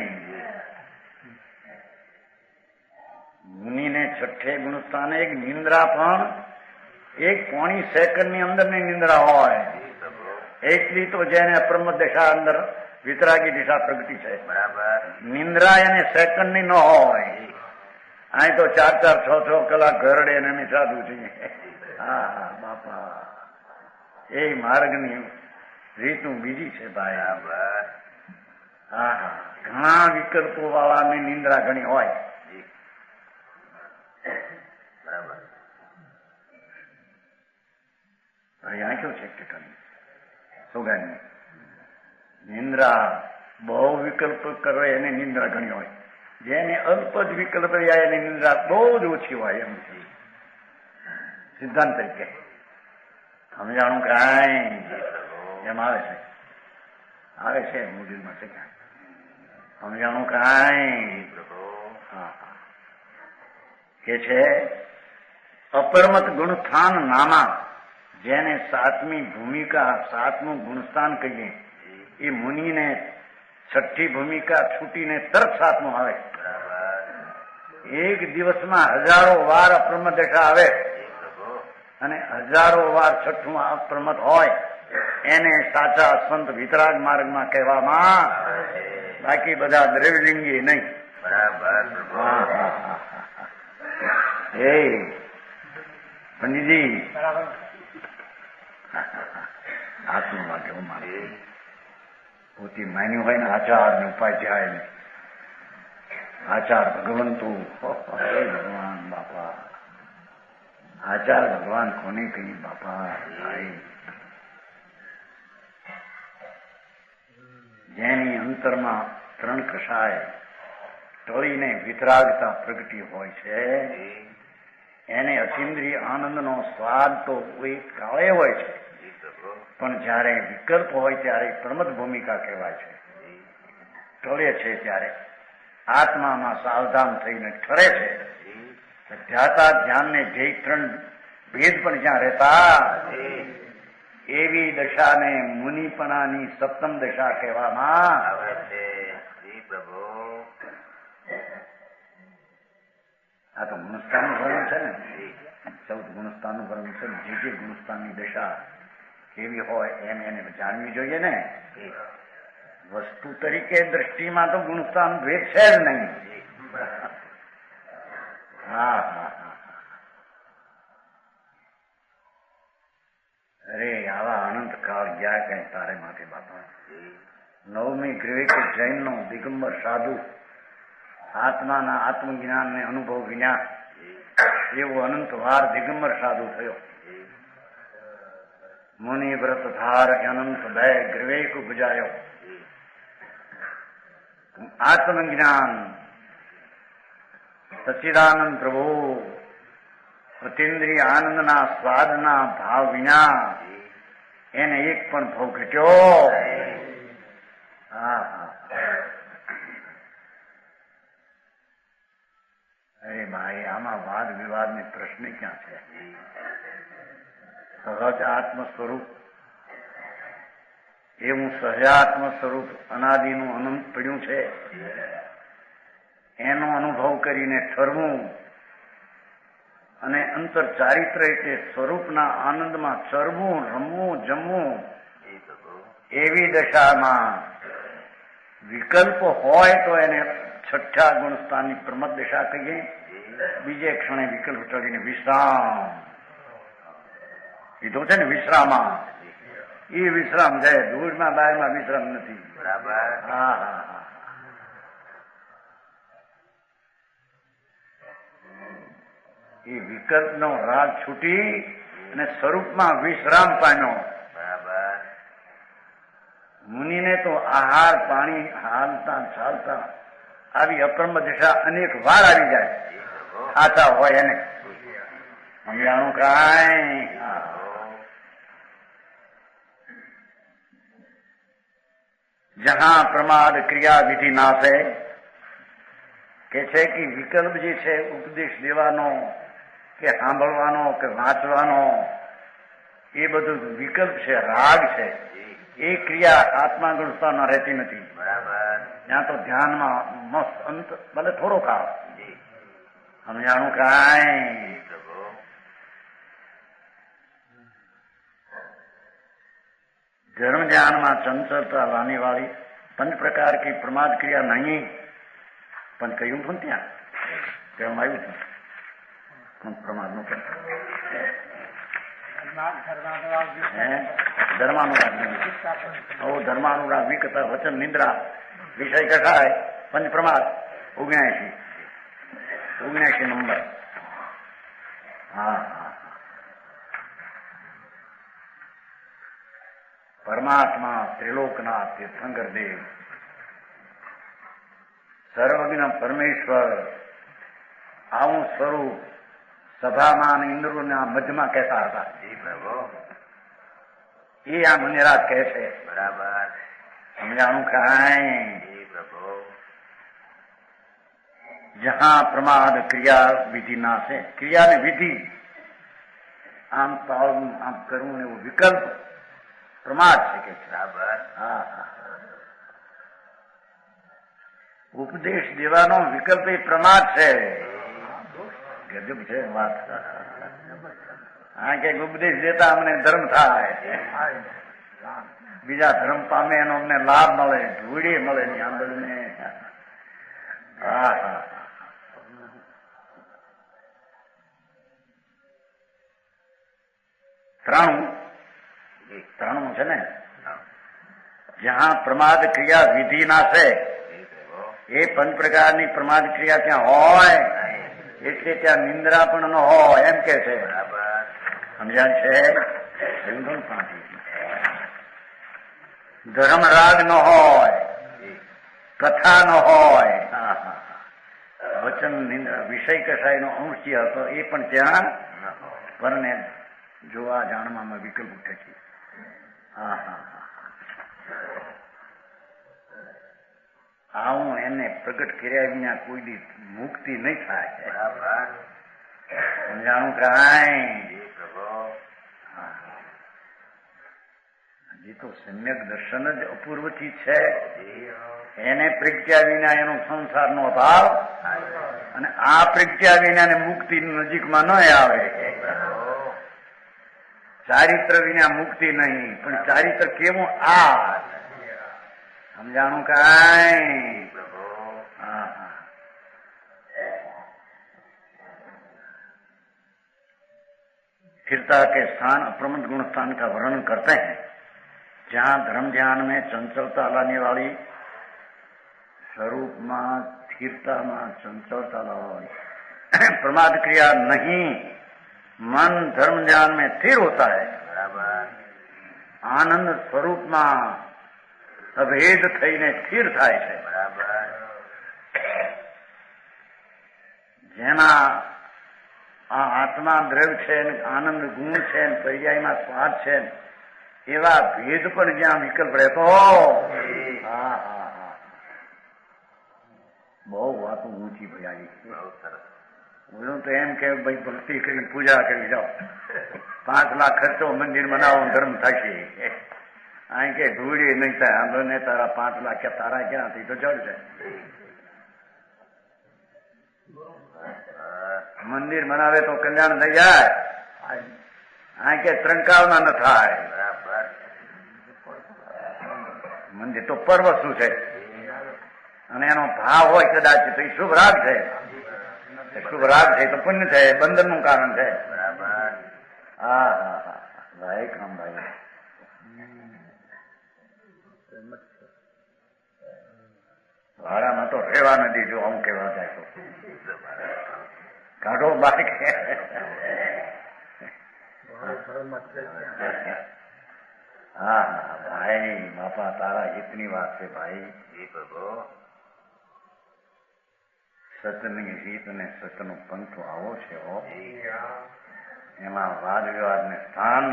મુનિને છઠ્ઠે ગુણસ્થાને એક નિંદ્રા પણ 1 સેકન્ડની અંદરની નિંદ્રા હોય. એટલી તો જેને અપ્રમ દશા અંદર વિતરાગી દિશા પ્રગટી છે. નિંદ્રા એને સેકન્ડની ન હોય. અહીં તો 4-4, 6-6 કલાક ઘરડે એને સાધુ છે. હા બાપા, એ માર્ગની રીતનું બીજી છે ભાઈ. હા હા, ઘણા વિકલ્પો વાળાની નિંદ્રા ઘણી હોય. અહીંયા કેવું છે કે સોગાની નિંદ્રા બહુ વિકલ્પ કરે એને નિંદ્રા ઘણી હોય. જેને અલ્પ જ વિકલ્પ રહ્યા એની નિંદ્રા બહુ જ ઓછી હોય. એમ સિદ્ધાંત તરીકે સમજાણું કાંઈ? એમ આવે છે મૂડીમાં છે. સમજાણું કાંઈ? કે છે અપરમત ગુણસ્થાન નામા, જેને સાતમી ભૂમિકા, સાતમું ગુણસ્થાન કહીએ. એ મુનિને છઠ્ઠી ભૂમિકા છૂટીને તરત સાતમું આવે. એક દિવસમાં હજારો વાર અપ્રમત દશા આવે અને હજારો વાર છઠ્ઠું અપ્રમત હોય. એને સાચા સંત વિતરાગ માર્ગમાં કહેવામાં. બાકી બધા દ્રવ્યલિંગી નહીં. એ પંડિતજી આત્મા માટે હું મારે પોતી માન્યું હોય ને આચાર ને ઉપાધ્યાય ને આચાર ભગવંતુ. ભગવાન બાપા, આચાર ભગવાન કોને કહી બાપા? જેની અંતરમાં 3 કષાય ટળીને વિતરાગતા પ્રગટી હોય છે, એને અતિન્દ્રિય આનંદનો સ્વાદ તો એક કાળે હોય છે, પણ જયારે વિકલ્પ હોય ત્યારે પ્રમદ ભૂમિકા કહેવાય છે. ટળે છે ત્યારે આત્મામાં સાવધાન થઈને ઠરે છે. ધ્યાતા ધ્યાનને જે 3 ભેદ પણ જ્યાં રહેતા, એવી દશાને મુનિપણાની સપ્તમ દશા કહેવામાં આવે છે. આ તો ગુણસ્થાનનું વર્ણન છે ને, 14 ગુણસ્થાનનું વર્ણન છે. જે ગુણસ્થાનની દશા કેવી હોય એમ એને જાણવી જોઈએ ને. વસ્તુ તરીકે દ્રષ્ટિમાં તો ગુણસ્થાન ભેદ છે જ નહીં. હા હા હા, અરે આવા અનંત કાળ ગયા કઈ તારે માટે બાપા. 9મી ગ્રીક જૈનનો દિગંબર સાધુ આત્માના આત્મજ્ઞાનને અનુભવ વિના એવો અનંત વાર દિગંબર સાધુ થયો. મુનિ વ્રત ધાર અનંત દય ગ્રીવેક ગુજાયો. આત્મજ્ઞાન સચ્ચિદાનંદ પ્રભુ અતિન્દ્રિય આનંદના સ્વાદના ભાવ વિના એને એક પણ ભાવ ઘટ્યો. હા હા. અરે ભાઈ, આમાં વાદ વિવાદ ને પ્રશ્ન ક્યાં છે? સહજ આત્મ સ્વરૂપ, એવું સહજાત્મ સ્વરૂપ અનાદિનું અનંત પડ્યું છે. એનો અનુભવ કરીને ઠરવું અને અંતર ચારિત્ર એટલે સ્વરૂપના આનંદમાં ચરવું, રમવું, જમવું, એવી દશામાં વિકલ્પ હોય તો એને છઠ્ઠા ગુણસ્થાનની પ્રમદ દશા કહીએ. બીજે ક્ષણે વિકલ્પ ચડીને વિશ્રામ કીધું છે ને, વિશ્રામાં એ વિશ્રામ છે. દૂરમાં બારમાં વિશ્રામ નથી. બરાબર. હા હા હા. એ વિકલ્પનો રાગ છૂટી અને સ્વરૂપમાં વિશ્રામ પામ્યો. બરાબર. મુનિને તો આહાર પાણી હાલતા ચાલતા આવી અપરમ દિશા અનેક વાર આવી જાય. ખાતા હોય એને સમજાણું કાંઈ. જહાં પ્રમાદ ક્રિયા વિધિ નાશે કે છે કે વિકલ્પ જે છે ઉપદેશ દેવાનો કે સાંભળવાનો કે વાંચવાનો, એ બધું વિકલ્પ છે, રાગ છે. એ ક્રિયા આત્મા ગુણસ્થાનમાં રહેતી નથી. બરાબર. ત્યાં તો ધ્યાનમાં મસ્ત અંત ભલે થોડો ખાવ. સમજાણું કાંઈ. धर्म ज्ञान में चंचलता लाने वाली पंच प्रकार की प्रमाद क्रिया नहीं. पण क्यों थू त्या कहवायु थू पण प्रमाद नो धर्मानुराग धर्मानुराग विकता वचन निंद्रा विषय कथा है. पंच प्रमाद 79 नंबर. हाँ हाँ. પરમાત્મા ત્રિલોકનાથ તીર્થંકર દેવ સર્વજ્ઞ પરમેશ્વર આવું સ્વરૂપ સભામાં ઇન્દ્રોના મધ્યમાં કહેતા હતા. એ આ મુનિરાજ કહે છે. બરાબર. સમજાણું કાંઈ. જહાં પ્રમાદ ક્રિયા વિધિ ના છે. ક્રિયા ને વિધિ આમ તાળવું આમ કરવું એવું વિકલ્પ પ્રમાદ છે કે બરાબર. હા હા. ઉપદેશ દેવાનો વિકલ્પ એ પ્રમાદ છે. ગજબ છે વાત. હા કે ઉપદેશ દેતા અમને ધર્મ થાય, બીજા ધર્મ પામે એનો અમને લાભ મળે, ધૂળી મળે ની આંબળને. હા હા. ત્રાણું છે ને. જ્યાં પ્રમાદ ક્રિયા વિધિ ના છે એ પંચ પ્રકારની પ્રમાદ ક્રિયા ત્યાં હોય એટલે ત્યાં નિંદ્રા પણ ન હોય એમ કે છે. સમજાય છે? ધર્મ રાગ ન હોય, કથા ન હોય, વચન નિંદ્રા વિષય કસાયનો અંશ હતો એ પણ ત્યાં પરને જોવા જાણવામાં વિકલ્પ ઉઠે છે. હા હા હા. આવું એને પ્રગટ કર્યા વિના કોઈ દી મુક્તિ નહીં થાય. સમજાણું કાંઈ. હજી તો સમ્યક દર્શન જ અપૂર્વથી છે. એને પ્રજ્ઞા વિના એનો સંસારનો ભાવ અને આ પ્રજ્ઞા વિના મુક્તિ નજીકમાં ન આવે. ચારિત્ર વિના મુક્તિ નહીં, પણ ચારિત્ર કેવું આ સમજાણું કાંઈ. હા હા. स्थिरता के स्थान अप्रमद गुण स्थान का वर्णन करते हैं जहाँ धर्म ध्यान में चंचलता लाने वाली स्वरूप में स्थिरता में चंचलता लाने प्रमाद क्रिया नहीं, मन धर्म ध्यान में स्थिर होता है. आनंद स्वरूप में अभेद થઈને સ્થિર થાય છે. જેના આ આત્મા દ્રવ્ય છે, આનંદ ગુણ છે, પર્યાયમાં સ્વાદ છે, એવા ભેદ પણ જ્યાં વિકલ્પ રહેતો. હા હા હા, બહુ વાતો ઊંચી ભાઈ. બહુ સરસ. હું તો એમ કે ભાઈ ભક્તિ કરી પૂજા કરી જાઓ, 5 લાખ ખર્ચો મંદિર બનાવો ધર્મ થશે. અહીં કે ધૂળી નહીં થાય, આંધો ને તારા 5 લાખ કે તારા ક્યાંથી તો જડ છે. મંદિર બનાવે તો કલ્યાણ થઈ જાય, અહીં કે ત્રંકાવના ન થાય. બરાબર. મંદિર તો પર્વ શું છે, અને એનો ભાવ હોય કદાચ તો એ શુભ રાગ છે. શુભ રાગ છે તો પુણ્ય છે, બંધન નું કારણ છે. બરાબર. હા હા હા, ભાઈ કામભાઈ ભાડામાં તો રહેવા નથી. જો આવું કેવા જાય તો કાઢો બાઈક. હા હા ભાઈ, બાપા તારા હિતની વાત છે ભાઈ. જી પ્રભુ. સતની રીત અને સતનો પંથ આવો છે. જી. એમાં વાદ વિવાદ ને સ્થાન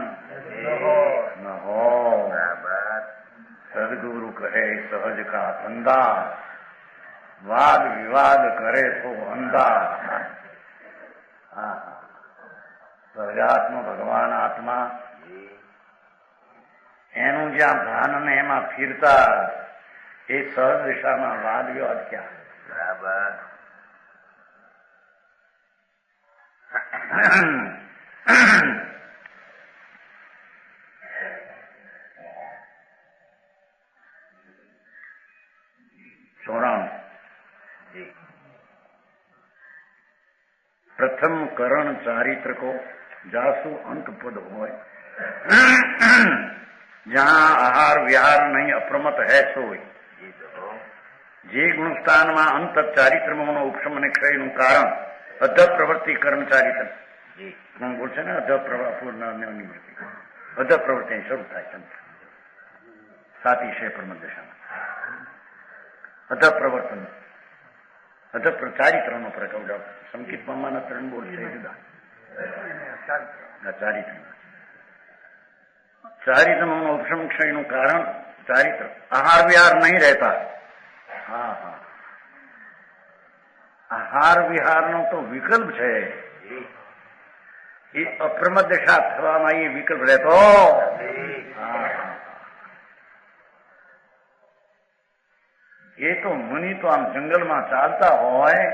ન હો. બરાબર. સદગુરુ કહે સહજ કા ધંધા, વાદ વિવાદ કરે તો અંધા. હા, સહજાત્મ ભગવાન આત્મા, જી. એનું જ્યાં ભાન ને એમાં ફીરતા એ સહજ દિશામાં વાદ વિવાદ ક્યાં. બરાબર. પ્રથમ કરણ ચારિત્ર કો જાસુ અંત પદ હોય, જહાં આહાર વિહાર નહીં અપ્રમત હૈ સોય. જે ગુણસ્થાનમાં અંત ચારિત્રનો ઉપશમ અને ક્ષયનું કારણ અધ પ્રવૃત્તિ કર્મ ચારિત્ર બોલ છે ને, અધ નિવૃત્તિ અધ પ્રવૃત્તિ શરૂ થાય છે. સાતી છે પરમ દશામાં અધ પ્રવર્તન અધ ચારિત્રનો પ્રકલ્પ. સંકિત મામાના 3 બોલ છે જુદા. ચારિત્રનું ઉપશમ ક્ષયનું કારણ ચારિત્ર. આહાર વિહાર નહીં રહેતા. હા હા, આહાર વિહારનો તો વિકલ્પ છે. એ અપ્રમદ દશા થવામાં એ વિકલ્પ રહેતો. એ તો મુનિ તો આમ જંગલમાં ચાલતા હોય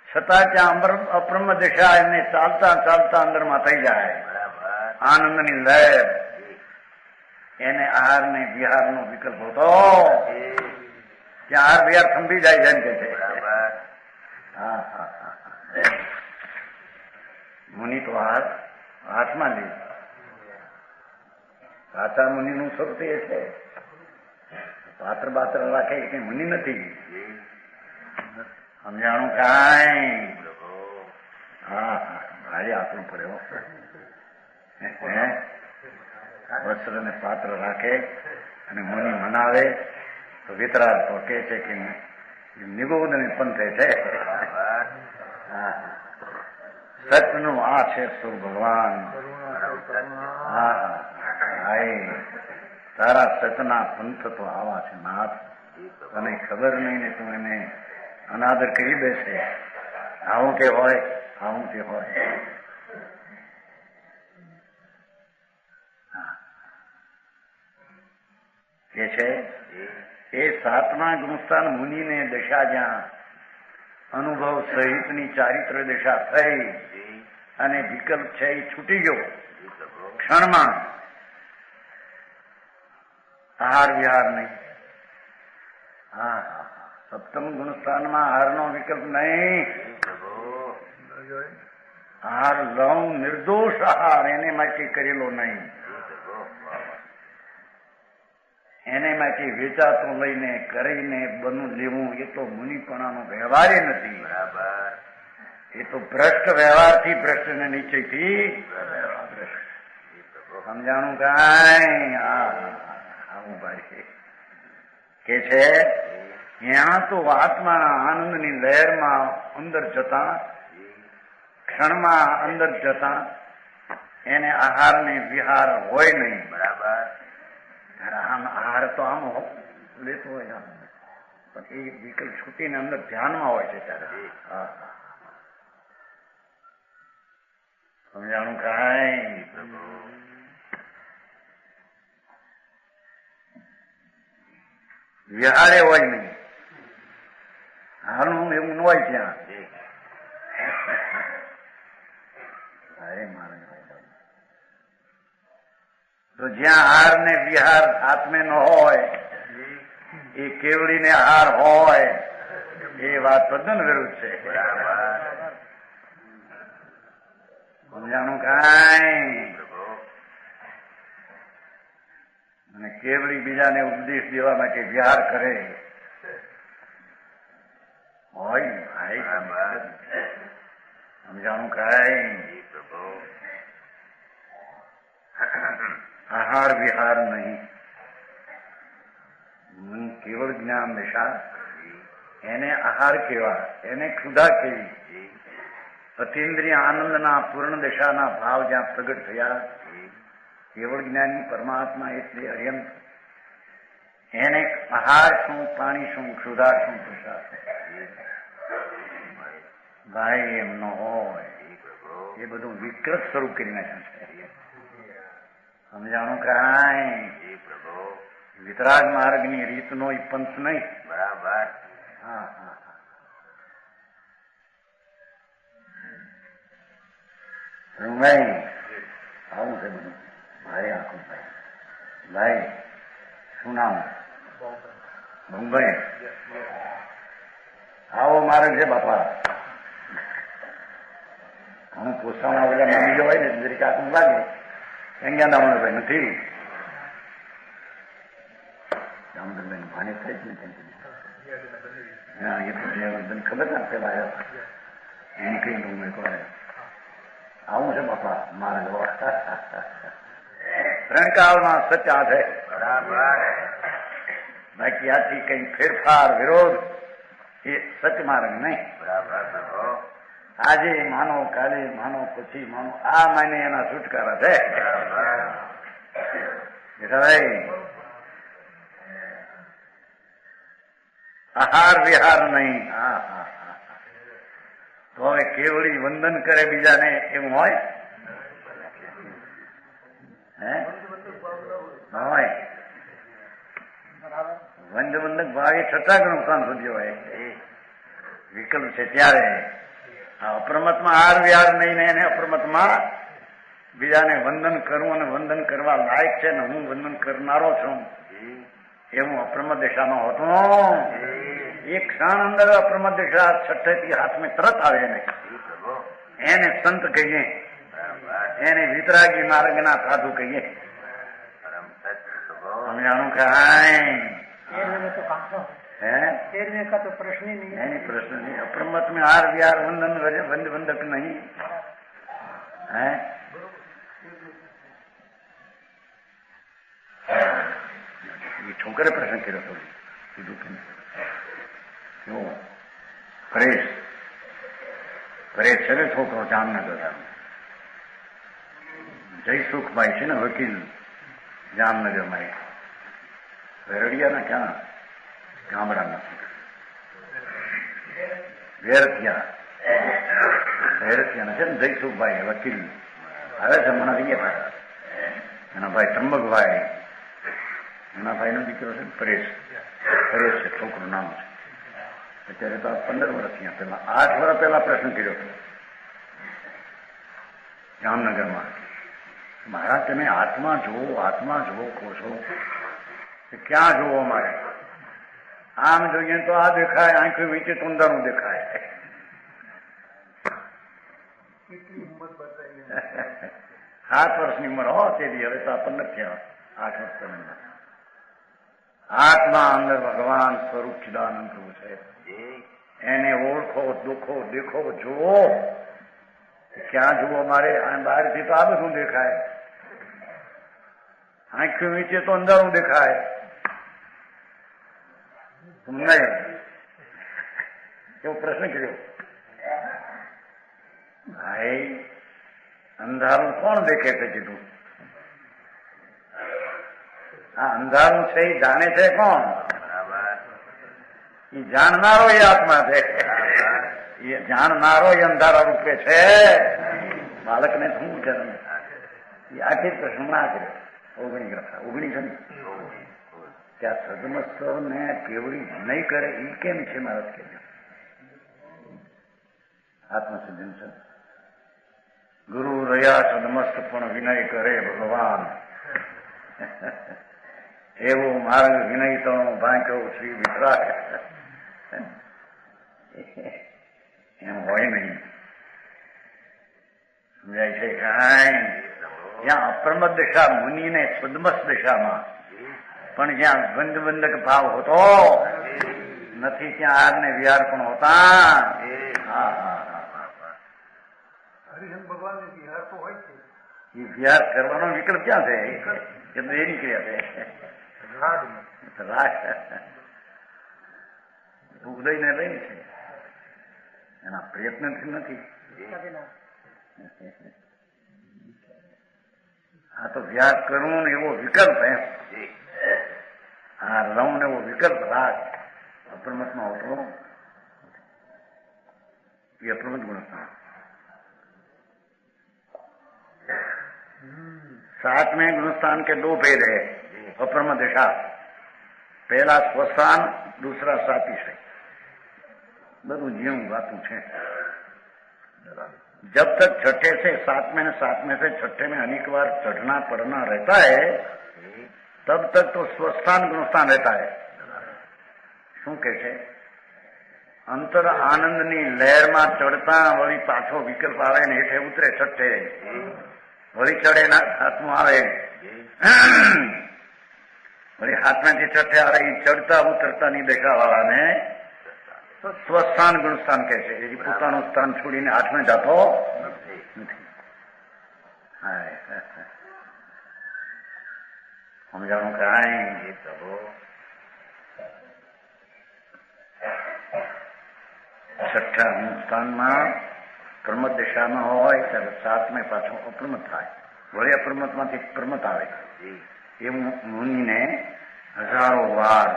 છતાં ત્યાં અપ્રમદ દશા એમને ચાલતા ચાલતા અંદરમાં થઈ જાય. આનંદની લહેર. એને આહાર ને વિહાર નો વિકલ્પ હોતો. ત્યાં આહાર વિહાર થંભી જાય જેમ કે છે. હા હા હા, મુનિ તો હાથમાં લે. સાચા મુનિ નું સ્વરૂપ એ છે. પાત્ર બાત્ર રાખે કઈ મુનિ નથી. સમજાણું કાંઈ? હા હા, ભારે આપવું પડે. વસ્ત્ર ને પાત્ર રાખે અને મુનિ મનાવે તો વિતરાગ તો કે છે કે નિગોદ ને પંથે છે. સતનું આ છે સુર ભગવાન. હા હા, તારા સતના પંથ તો આવા છે નાથ. તને ખબર નહીં ને તું એને અનાદર કરી બેસે. આવું કે હોય, આવું કે હોય. કે છે એ 7મા ગુણસ્થાન મુનિને દશા જ્યાં અનુભવ સહિતની ચારિત્ર દશા થઈ અને વિકલ્પ છે એ છૂટી ગયો ક્ષણમાં. આહાર વિહાર નહીં. હા હા, 7મ ગુણસ્થાનમાં આહારનો વિકલ્પ નહીં. આહાર લઉં નિર્દોષ આહાર એને માટે કરેલો નહીં. એને માટે વેચાતો લઈને કરીને બનું લેવું એ તો મુનિપણાનો વ્યવહાર નથી. એ તો ભ્રષ્ટ વ્યવહારથી ભ્રષ્ટ ને નીચેથી સમજાણું કાંઈ? આવું ભાઈ કે છે ત્યાં તો આત્માના આનંદની લહેરમાં અંદર જતા ક્ષણમાં અંદર જતા એને આહાર ને વિહાર હોય નહીં. બરાબર. આમ આહાર તો આમ લેતો હોય આમ, પણ એ વિકલ્પ છૂટીને અંદર ધ્યાનમાં હોય છે ત્યારે. હા, સમજાણું કાંઈ? વિહારે હોય નહીં, હાલનું એવું ન હોય ત્યાં. તો જ્યાં હાર ને વિહાર આત્મે ન હોય, એ કેવડી ને હાર હોય, એ વાત તદ્દન વિરુદ્ધ છે. સમજાણું કાંઈ? અને કેવડી બીજાને ઉપદેશ દેવા માટે વિહાર કરે હોય ભાઈ. સમજાણું કાંઈ? આહાર વિહાર નહીં, કેવળ જ્ઞાન દિશા, એને આહાર કેવા, એને ક્ષુધા કેવી. અતિન્દ્રિય આનંદના પૂર્ણ દિશાના ભાવ જ્યાં પ્રગટ થયા, કેવળ જ્ઞાની પરમાત્મા એટલે અર્યંત. એને આહાર શું, પાણી શું, ક્ષુધા શું, પ્રસાદ ભાઈ એમ ન હોય. એ બધું વિકૃત સ્વરૂપ કરી નાખ્યું છે. સમજાણું કાંઈ? વિતરાગ માર્ગની રીતનો એ પંથ નહીં. બરાબર. હા હા. ભાઈ આવું છે બધું. ભાઈ આખું ભાઈ શું નામ? મુંબઈ. આવો માર્ગ છે બાપા. હું પોસામાં બધા બીજો હોય ને જરીક આખું લાગે. ક્યાં દામણ ભાઈ નથી. દામોદરભાઈ ભાને થાય જ નથી. હા, એ તો ખબર ના પેલા આવ્યા એની કઈ હું આવું છે બાપા માર્ગ. ત્રણકાળમાં સચ્ચા છે. બાકી આથી કઈ ફેરફાર વિરોધ એ સચ માર્ગ નહીં. આજે માનો, કાલે માનો, પછી માનો, આ માને એના છુટકારા છે. ભાઈ આહાર વિહાર નહીં. હા હા હા. તો હવે કેવળી વંદન કરે બીજાને એવું હોય? હે હોય? વંદવંદક ભાવે છતાં નુકસાન સુધી હોય. વિકલ્પ છે ત્યારે અપ્રમતમાં આહાર વિહાર નહીં ને એને અપ્રમતમાં બીજાને વંદન કરવું અને વંદન કરવા લાયક છે ને હું વંદન કરનારો છું એવું અપ્રમત દિશાનો હતો. એક ક્ષણ અંદર અપ્રમત દિશા છઠ્ઠેથી હાથમાં તરત આવે નહીં. એને સંત કહીએ, એને વિતરાગી માર્ગના સાધુ કહીએ. સમજાણું કાંઈ? प्रश्न ही नहीं है. प्रश्न नहीं. अप्रमत में हार विहार वंदन वंदक नहीं है. ये छोकरे प्रश्न કર્યો હતો. કીધું કે પરેશ છે ને છોકરો જામનગર જયસુખભાઈ છે ને વકીલ જામનગરમાં વેરડિયાના ક્યાં ગામડાના વેરથિયાના છે ને જયસુખભાઈ વકીલ આવે છે હમણાં ગયા એના ભાઈ ત્રંબકભાઈ, એના ભાઈનો દીકરો છે ને પરેશ છે છોકરું નામ છે. અત્યારે તો 15 વર્ષ ત્યાં પેલા 8 વર્ષ પહેલા પ્રશ્ન કર્યો હતો જામનગરમાં. મહારાજ તમે આત્મા જુઓ કહો છો, ક્યાં જુઓ? મારે આમ જોઈએ તો આ દેખાય, આંખો વીચે તો અંધારું દેખાય. 7 વર્ષની ઉંમર હો તેથી હવે તો 15 થયા, 8 વર્ષ પહેલા. આત્મા અંદર ભગવાન સ્વરૂપ ચિદાનંદ પ્રભુ છે. એને ઓળખો, દુખો, દેખો, જુઓ. ક્યાં જુઓ? મારે બહારથી તો આ બધું દેખાય, આંખો નીચે તો અંધારું દેખાય. એવો પ્રશ્ન કર્યો. ભાઈ અંધારું કોણ દેખે છે કીધું? આ અંધારું છે એ જાણે છે કોણ? એ જાણનારો એ આત્મા છે. એ જાણનારો એ અંધારા રૂપે છે. બાળકને શું કરે? એ આખી પ્રશ્નમાં કરે. ઓગણી છે ને ત્યાં સદમસ્ત ને કેવડી નહીં કરે એ કેમ છે? મહારાજ કે આત્મસિદ્ધિ છે. ગુરુ રહ્યા સદમસ્ત પણ વિનય કરે ભગવાન. એવો માર્ગ વિનય તો ભાંક્યો શ્રી વિતરાગ. એમ હોય નહીં. સમજાય છે? કાંઈ જ્યાં અપ્રમદ દશા મુનિને સદમસ્ત દશામાં પણ જ્યાં બંધબંધક ભાવ હોતો નથી ત્યાં આરને વિહાર પણ હોતા. હરિહન ભગવાન વિહાર તો હોય છે. એ વિહાર કરવાનો વિકલ્પ ક્યાં છે? એ નીકળ્યા છે ઉદયને લઈને છે. એના પ્રયત્નથી નથી. આ તો વિહાર કરવું ને એવો વિકલ્પ એમ. આ રમ ને એવો વિકલ્પ રાખ અપ્રમતમાં હોતો એ અપ્રમત ગુણસ્થાન. सातवें गुणस्थान के दो भेद है अप्रम दिशा. पहला स्वस्थान, दूसरा सातिशय. બધું જીવું વાતું છે. जब तक छठे से सातवें ने सातवें से छठे में अनेक बार चढ़ना पड़ना रहता है तब तक तो स्वस्थान गुणस्थान रहता है. શું કે છે? અંતર આનંદની લહેરમાં ચડતા વળી પાછો વિકલ્પ આવે ને હેઠે ઉતરે છઠ્ઠે. વળી ચડે ના હાથમાં આવે વળી હાથમાંથી છઠ્ઠે આવે. એ ચડતા ઉતરતાની દશા વાળાને સ્વસ્થાન ગુણસ્થાન કહે છે. એ પોતાનું સ્થાન છોડીને હાથમાં જતો નથી. સમજાણું કાંઈ? છઠ્ઠા ગુણસ્થાનમાં પ્રમત દિશામાં હોય ત્યારે સાતમે પાછો અપ્રમત થાય. વળી અપ્રમતમાંથી પ્રમત આવે. એ મુનિને હજારો વાર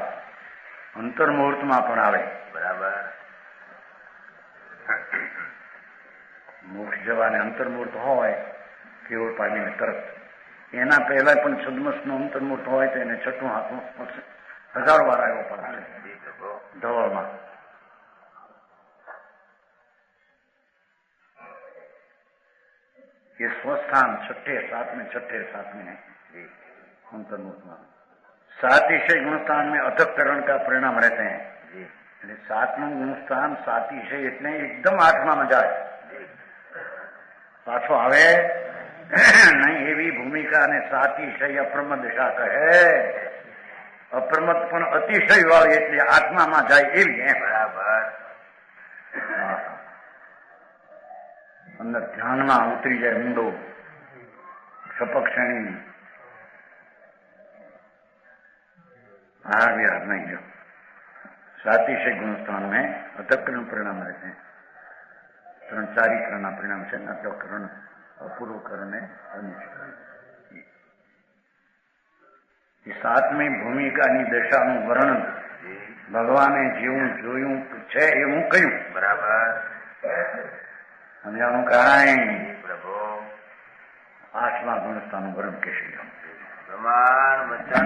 અંતર્મુહૂર્તમાં પણ આવે. બરાબર. મોક્ષ જવાને અંતર્મુહૂર્ત હોય કેવળ પામીને તરત. એના પહેલા પણ છદ્મસનું અંતર્મુહૂર્ત હોય તો એને છઠ્ઠું હાથમાં હજારો વાર આવ્યો પણ ધવળમાં. ये स्वस्थान छठे सातवें अंतर्मुखमान. सातिशय गुणस्थान में अधकरण का परिणाम रहते हैं. सातवां गुणस्थान सातिशय इतने एकदम आठमा में जाए पाछो आवे नहीं एवी भूमिका ने सातिशय अप्रमद दिशा કહે. અપ્રમત પણ અતિશય વાળી એટલે આત્મામાં જાય એવી. બરાબર. અંદર ધ્યાનમાં ઉતરી જાય ઊંડો સપક શ્રેણી. આ વિહાર નહીં જો. सातिशय गुणस्थान में अधकरण परिणाम रहते हैं. 3-4 करण परिणाम છે. અધકરણ, અપૂર્વકરણ ને અનિષ્કરણ. એ સાતમી ભૂમિકાની દશાનું વર્ણન ભગવાને જેવું જોયું છે એવું કહ્યું. બરાબર. સમજાણું કાંઈ? પ્રભુ આઠમા ગુણસ્થાનનું વર્ણન કહેશે. પ્રમાણ વચન